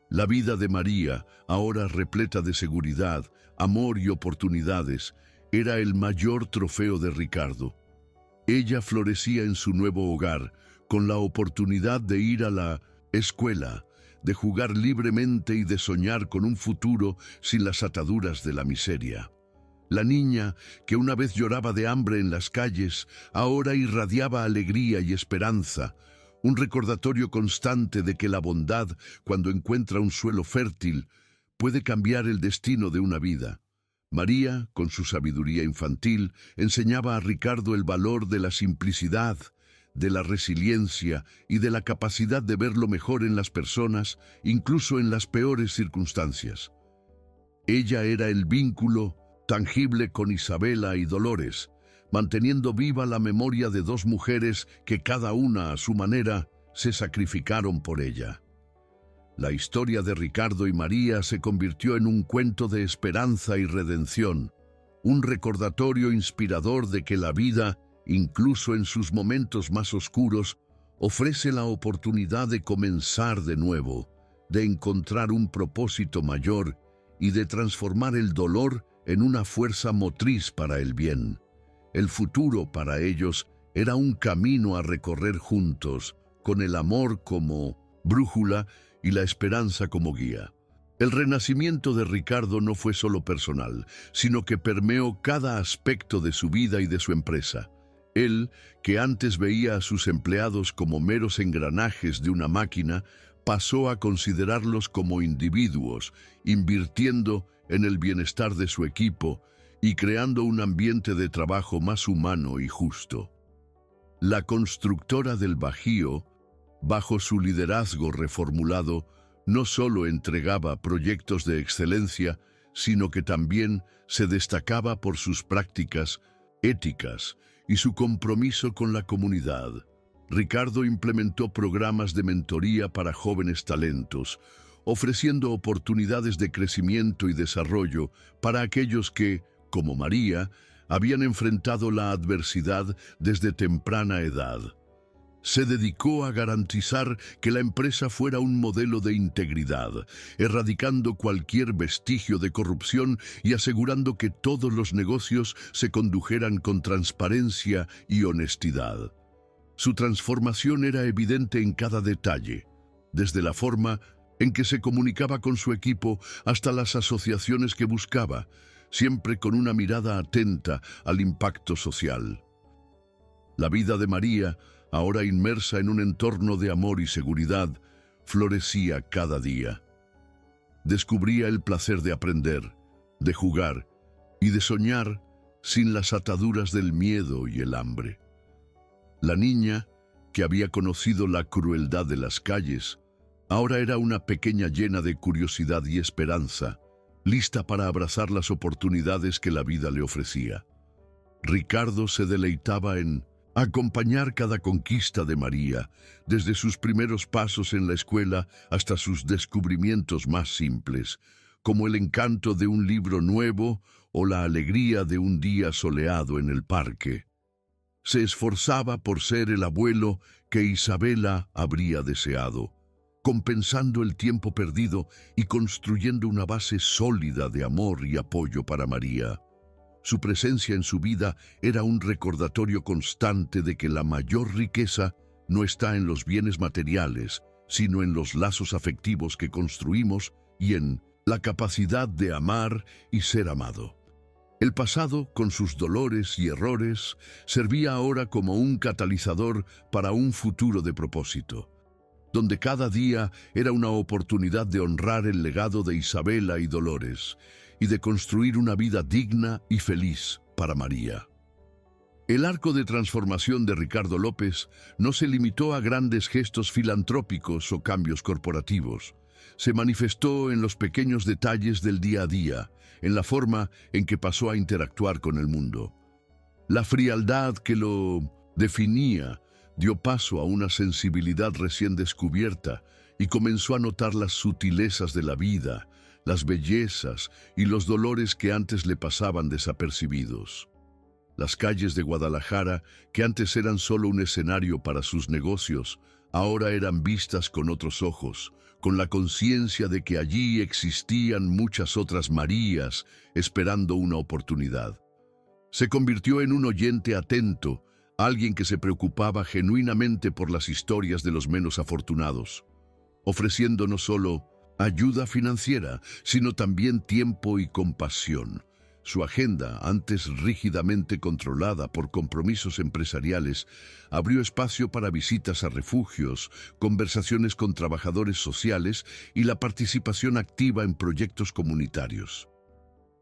La vida de María, ahora repleta de seguridad, amor y oportunidades, era el mayor trofeo de Ricardo. Ella florecía en su nuevo hogar, con la oportunidad de ir a la escuela, de jugar libremente y de soñar con un futuro sin las ataduras de la miseria. La niña, que una vez lloraba de hambre en las calles, ahora irradiaba alegría y esperanza, un recordatorio constante de que la bondad, cuando encuentra un suelo fértil, puede cambiar el destino de una vida. María, con su sabiduría infantil, enseñaba a Ricardo el valor de la simplicidad, de la resiliencia y de la capacidad de ver lo mejor en las personas, incluso en las peores circunstancias. Ella era el vínculo tangible con Isabela y Dolores, manteniendo viva la memoria de dos mujeres que cada una a su manera se sacrificaron por ella. La historia de Ricardo y María se convirtió en un cuento de esperanza y redención, un recordatorio inspirador de que la vida, incluso en sus momentos más oscuros, ofrece la oportunidad de comenzar de nuevo, de encontrar un propósito mayor y de transformar el dolor en una fuerza motriz para el bien. El futuro para ellos era un camino a recorrer juntos, con el amor como brújula y la esperanza como guía. El renacimiento de Ricardo no fue solo personal, sino que permeó cada aspecto de su vida y de su empresa. Él, que antes veía a sus empleados como meros engranajes de una máquina, pasó a considerarlos como individuos, invirtiendo en el bienestar de su equipo y creando un ambiente de trabajo más humano y justo. La constructora del Bajío, bajo su liderazgo reformulado, no solo entregaba proyectos de excelencia, sino que también se destacaba por sus prácticas éticas y su compromiso con la comunidad. Ricardo implementó programas de mentoría para jóvenes talentos, ofreciendo oportunidades de crecimiento y desarrollo para aquellos que, como María, habían enfrentado la adversidad desde temprana edad. Se dedicó a garantizar que la empresa fuera un modelo de integridad, erradicando cualquier vestigio de corrupción y asegurando que todos los negocios se condujeran con transparencia y honestidad. Su transformación era evidente en cada detalle, desde la forma en que se comunicaba con su equipo hasta las asociaciones que buscaba, siempre con una mirada atenta al impacto social. La vida de María, ahora inmersa en un entorno de amor y seguridad, florecía cada día. Descubría el placer de aprender, de jugar y de soñar sin las ataduras del miedo y el hambre. La niña, que había conocido la crueldad de las calles, ahora era una pequeña llena de curiosidad y esperanza, lista para abrazar las oportunidades que la vida le ofrecía. Ricardo se deleitaba en acompañar cada conquista de María, desde sus primeros pasos en la escuela hasta sus descubrimientos más simples, como el encanto de un libro nuevo o la alegría de un día soleado en el parque. Se esforzaba por ser el abuelo que Isabela habría deseado, compensando el tiempo perdido y construyendo una base sólida de amor y apoyo para María. Su presencia en su vida era un recordatorio constante de que la mayor riqueza no está en los bienes materiales, sino en los lazos afectivos que construimos y en la capacidad de amar y ser amado. El pasado, con sus dolores y errores, servía ahora como un catalizador para un futuro de propósito, donde cada día era una oportunidad de honrar el legado de Isabela y Dolores y de construir una vida digna y feliz para María. El arco de transformación de Ricardo López no se limitó a grandes gestos filantrópicos o cambios corporativos. Se manifestó en los pequeños detalles del día a día, en la forma en que pasó a interactuar con el mundo. La frialdad que lo definía dio paso a una sensibilidad recién descubierta y comenzó a notar las sutilezas de la vida, las bellezas y los dolores que antes le pasaban desapercibidos. Las calles de Guadalajara, que antes eran solo un escenario para sus negocios, ahora eran vistas con otros ojos, con la conciencia de que allí existían muchas otras Marías esperando una oportunidad. Se convirtió en un oyente atento, alguien que se preocupaba genuinamente por las historias de los menos afortunados. ofreciendo no solo ayuda financiera, sino también tiempo y compasión. Su agenda, antes rígidamente controlada por compromisos empresariales, abrió espacio para visitas a refugios, conversaciones con trabajadores sociales y la participación activa en proyectos comunitarios.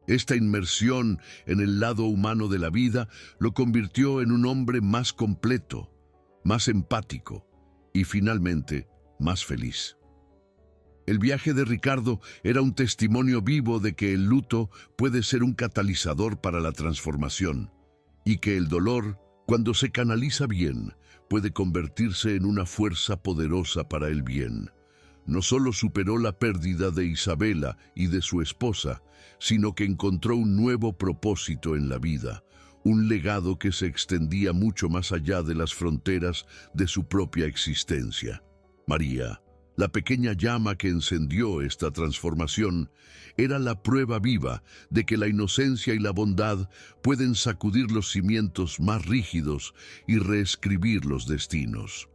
Esta inmersión en el lado humano de la vida lo convirtió en un hombre más completo, más empático y finalmente más feliz. El viaje de Ricardo era un testimonio vivo de que el luto puede ser un catalizador para la transformación y que el dolor, cuando se canaliza bien, puede convertirse en una fuerza poderosa para el bien. No solo superó la pérdida de Isabela y de su esposa, sino que encontró un nuevo propósito en la vida, un legado que se extendía mucho más allá de las fronteras de su propia existencia. María, la pequeña llama que encendió esta transformación, era la prueba viva de que la inocencia y la bondad pueden sacudir los cimientos más rígidos y reescribir los destinos.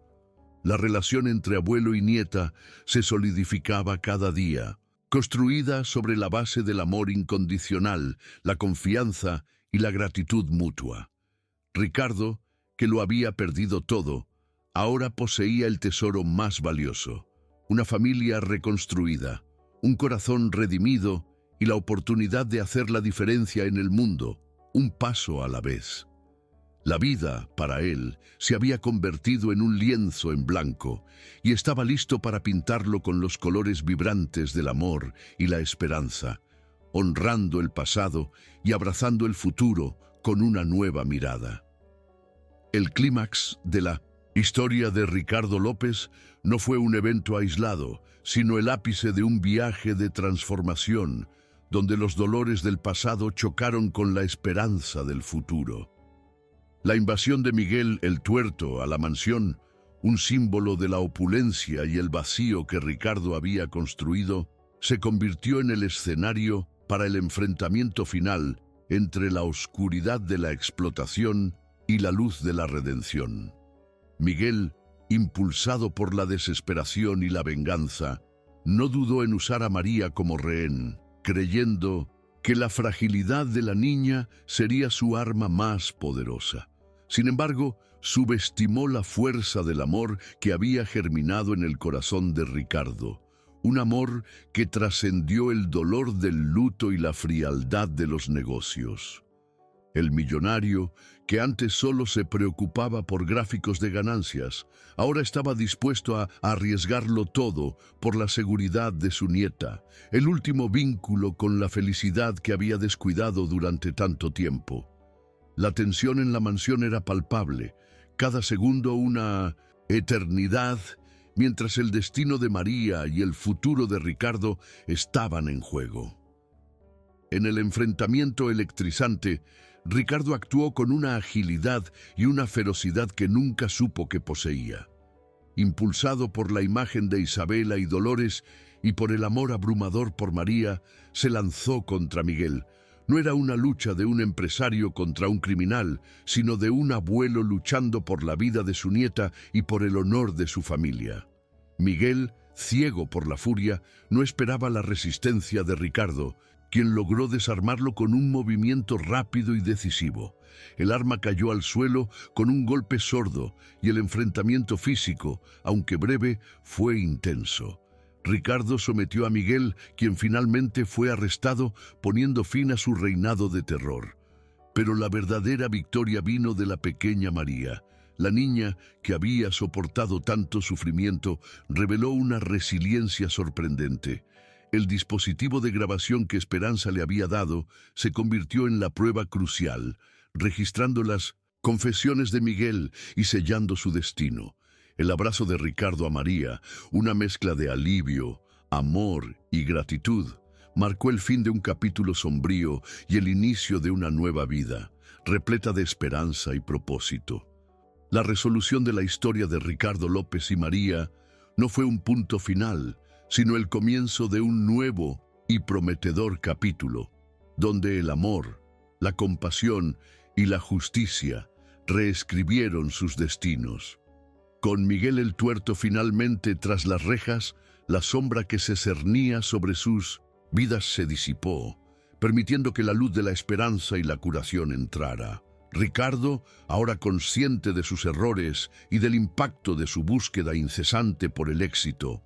La relación entre abuelo y nieta se solidificaba cada día, construida sobre la base del amor incondicional, la confianza y la gratitud mutua. Ricardo, que lo había perdido todo, ahora poseía el tesoro más valioso: una familia reconstruida, un corazón redimido y la oportunidad de hacer la diferencia en el mundo, un paso a la vez. La vida, para él, se había convertido en un lienzo en blanco y estaba listo para pintarlo con los colores vibrantes del amor y la esperanza, honrando el pasado y abrazando el futuro con una nueva mirada. El clímax de la historia de Ricardo López no fue un evento aislado, sino el ápice de un viaje de transformación, donde los dolores del pasado chocaron con la esperanza del futuro. La invasión de Miguel el Tuerto a la mansión, un símbolo de la opulencia y el vacío que Ricardo había construido, se convirtió en el escenario para el enfrentamiento final entre la oscuridad de la explotación y la luz de la redención. Miguel, impulsado por la desesperación y la venganza, no dudó en usar a María como rehén, creyendo que la fragilidad de la niña sería su arma más poderosa. Sin embargo, subestimó la fuerza del amor que había germinado en el corazón de Ricardo, un amor que trascendió el dolor del luto y la frialdad de los negocios. El millonario, que antes solo se preocupaba por gráficos de ganancias, ahora estaba dispuesto a arriesgarlo todo por la seguridad de su nieta, el último vínculo con la felicidad que había descuidado durante tanto tiempo. La tensión en la mansión era palpable, cada segundo una eternidad, mientras el destino de María y el futuro de Ricardo estaban en juego. En el enfrentamiento electrizante, Ricardo actuó con una agilidad y una ferocidad que nunca supo que poseía. Impulsado por la imagen de Isabela y Dolores y por el amor abrumador por María, se lanzó contra Miguel. No era una lucha de un empresario contra un criminal, sino de un abuelo luchando por la vida de su nieta y por el honor de su familia. Miguel, ciego por la furia, no esperaba la resistencia de Ricardo, quien logró desarmarlo con un movimiento rápido y decisivo. El arma cayó al suelo con un golpe sordo y el enfrentamiento físico, aunque breve, fue intenso. Ricardo sometió a Miguel, quien finalmente fue arrestado, poniendo fin a su reinado de terror. Pero la verdadera victoria vino de la pequeña María. La niña, que había soportado tanto sufrimiento, reveló una resiliencia sorprendente. El dispositivo de grabación que Esperanza le había dado se convirtió en la prueba crucial, registrando las confesiones de Miguel y sellando su destino. El abrazo de Ricardo a María, una mezcla de alivio, amor y gratitud, marcó el fin de un capítulo sombrío y el inicio de una nueva vida, repleta de esperanza y propósito. La resolución de la historia de Ricardo López y María no fue un punto final, sino el comienzo de un nuevo y prometedor capítulo, donde el amor, la compasión y la justicia reescribieron sus destinos. Con Miguel el Tuerto finalmente tras las rejas, la sombra que se cernía sobre sus vidas se disipó, permitiendo que la luz de la esperanza y la curación entrara. Ricardo, ahora consciente de sus errores y del impacto de su búsqueda incesante por el éxito,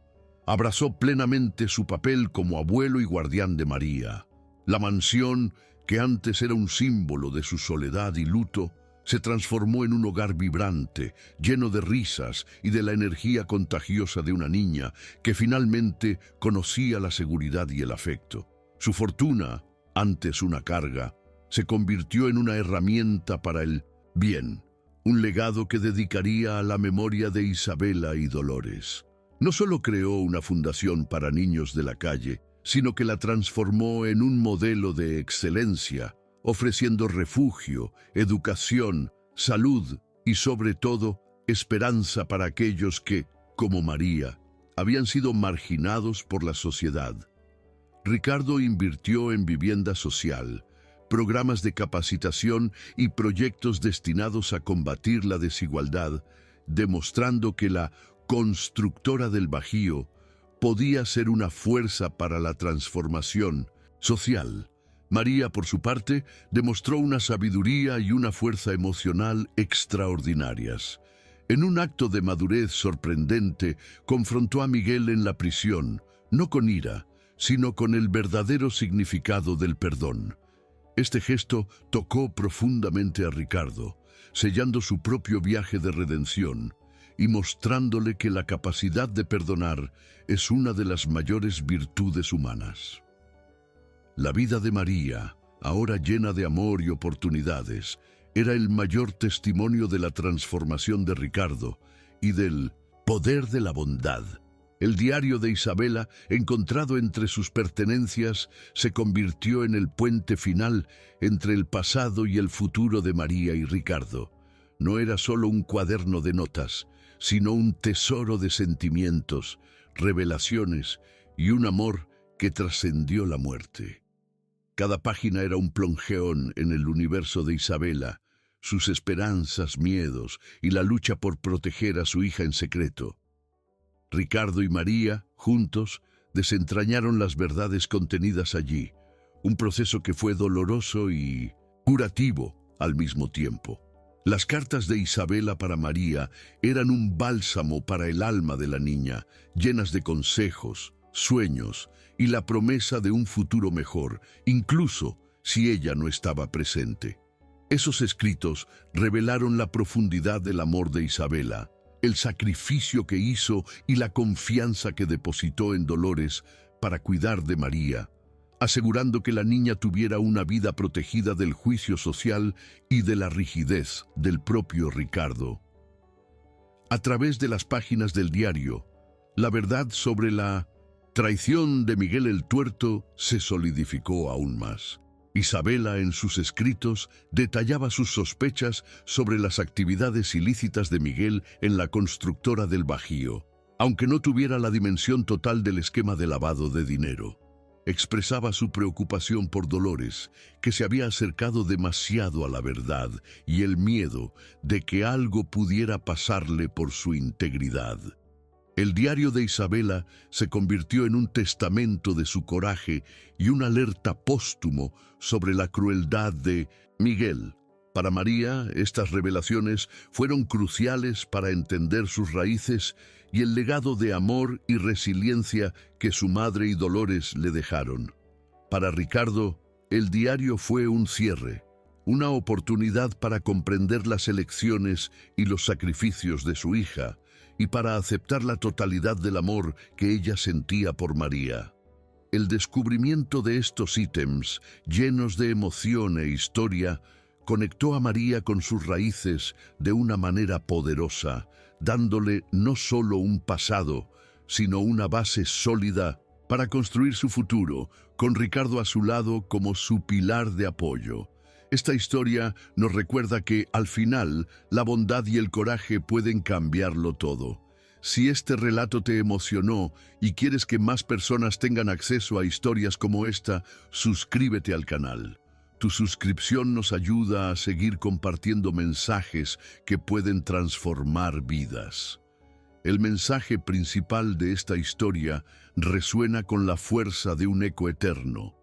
abrazó plenamente su papel como abuelo y guardián de María. La mansión, que antes era un símbolo de su soledad y luto, se transformó en un hogar vibrante, lleno de risas y de la energía contagiosa de una niña que finalmente conocía la seguridad y el afecto. Su fortuna, antes una carga, se convirtió en una herramienta para el bien, un legado que dedicaría a la memoria de Isabela y Dolores. No solo creó una fundación para niños de la calle, sino que la transformó en un modelo de excelencia, ofreciendo refugio, educación, salud y, sobre todo, esperanza para aquellos que, como María, habían sido marginados por la sociedad. Ricardo invirtió en vivienda social, programas de capacitación y proyectos destinados a combatir la desigualdad, demostrando que la constructora del Bajío podía ser una fuerza para la transformación social. María, por su parte, demostró una sabiduría y una fuerza emocional extraordinarias. En un acto de madurez sorprendente, confrontó a Miguel en la prisión, no con ira, sino con el verdadero significado del perdón. Este gesto tocó profundamente a Ricardo, sellando su propio viaje de redención y mostrándole que la capacidad de perdonar es una de las mayores virtudes humanas. La vida de María, ahora llena de amor y oportunidades, era el mayor testimonio de la transformación de Ricardo y del poder de la bondad. El diario de Isabela, encontrado entre sus pertenencias, se convirtió en el puente final entre el pasado y el futuro de María y Ricardo. No era solo un cuaderno de notas, sino un tesoro de sentimientos, revelaciones y un amor que trascendió la muerte. Cada página era un plongeón en el universo de Isabela, sus esperanzas, miedos y la lucha por proteger a su hija en secreto. Ricardo y María, juntos, desentrañaron las verdades contenidas allí, un proceso que fue doloroso y curativo al mismo tiempo. Las cartas de Isabela para María eran un bálsamo para el alma de la niña, llenas de consejos, sueños y la promesa de un futuro mejor, incluso si ella no estaba presente. Esos escritos revelaron la profundidad del amor de Isabela, el sacrificio que hizo y la confianza que depositó en Dolores para cuidar de María, asegurando que la niña tuviera una vida protegida del juicio social y de la rigidez del propio Ricardo. A través de las páginas del diario, la verdad sobre la traición de Miguel el Tuerto se solidificó aún más. Isabela, en sus escritos, detallaba sus sospechas sobre las actividades ilícitas de Miguel en la constructora del Bajío, aunque no tuviera la dimensión total del esquema de lavado de dinero. Expresaba su preocupación por Dolores, que se había acercado demasiado a la verdad, y el miedo de que algo pudiera pasarle por su integridad. El diario de Isabela se convirtió en un testamento de su coraje y una alerta póstumo sobre la crueldad de Miguel. Para María, estas revelaciones fueron cruciales para entender sus raíces y el legado de amor y resiliencia que su madre y Dolores le dejaron. Para Ricardo, el diario fue un cierre, una oportunidad para comprender las elecciones y los sacrificios de su hija, y para aceptar la totalidad del amor que ella sentía por María. El descubrimiento de estos ítems, llenos de emoción e historia, conectó a María con sus raíces de una manera poderosa, dándole no solo un pasado, sino una base sólida para construir su futuro, con Ricardo a su lado como su pilar de apoyo. Esta historia nos recuerda que, al final, la bondad y el coraje pueden cambiarlo todo. Si este relato te emocionó y quieres que más personas tengan acceso a historias como esta, suscríbete al canal. Tu suscripción nos ayuda a seguir compartiendo mensajes que pueden transformar vidas. El mensaje principal de esta historia resuena con la fuerza de un eco eterno.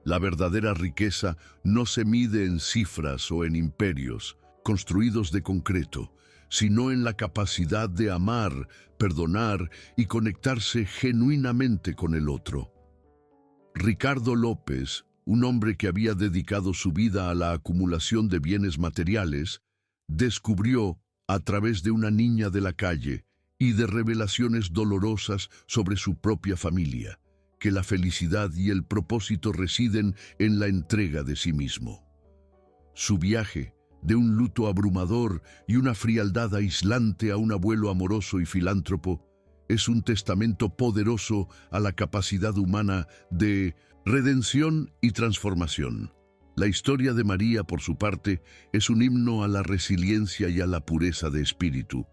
La verdadera riqueza no se mide en cifras o en imperios construidos de concreto, sino en la capacidad de amar, perdonar y conectarse genuinamente con el otro. Ricardo López, un hombre que había dedicado su vida a la acumulación de bienes materiales, descubrió, a través de una niña de la calle y de revelaciones dolorosas sobre su propia familia, que la felicidad y el propósito residen en la entrega de sí mismo. Su viaje, de un luto abrumador y una frialdad aislante a un abuelo amoroso y filántropo, es un testamento poderoso a la capacidad humana de redención y transformación. La historia de María, por su parte, es un himno a la resiliencia y a la pureza de espíritu.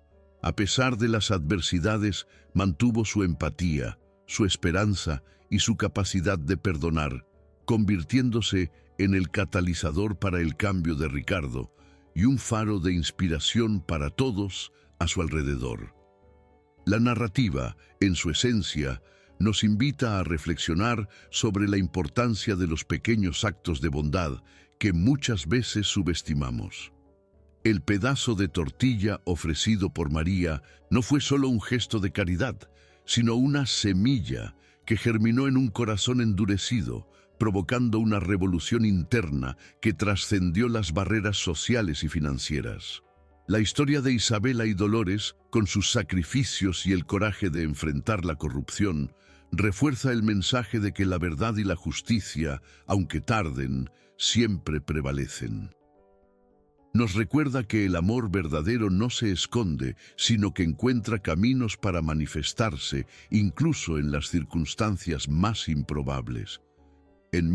A pesar de las adversidades, mantuvo su empatía, su esperanza y su capacidad de perdonar, convirtiéndose en el catalizador para el cambio de Ricardo y un faro de inspiración para todos a su alrededor. La narrativa, en su esencia, nos invita a reflexionar sobre la importancia de los pequeños actos de bondad que muchas veces subestimamos. El pedazo de tortilla ofrecido por María no fue solo un gesto de caridad, sino una semilla que germinó en un corazón endurecido, provocando una revolución interna que trascendió las barreras sociales y financieras. La historia de Isabela y Dolores, con sus sacrificios y el coraje de enfrentar la corrupción, refuerza el mensaje de que la verdad y la justicia, aunque tarden, siempre prevalecen. Nos recuerda que el amor verdadero no se esconde, sino que encuentra caminos para manifestarse, incluso en las circunstancias más improbables. En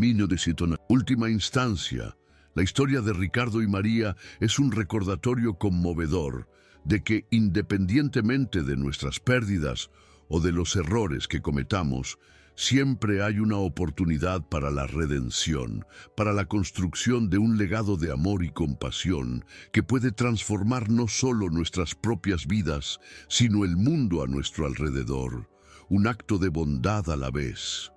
última instancia, la historia de Ricardo y María es un recordatorio conmovedor de que, independientemente de nuestras pérdidas o de los errores que cometamos, siempre hay una oportunidad para la redención, para la construcción de un legado de amor y compasión que puede transformar no solo nuestras propias vidas, sino el mundo a nuestro alrededor, un acto de bondad a la vez.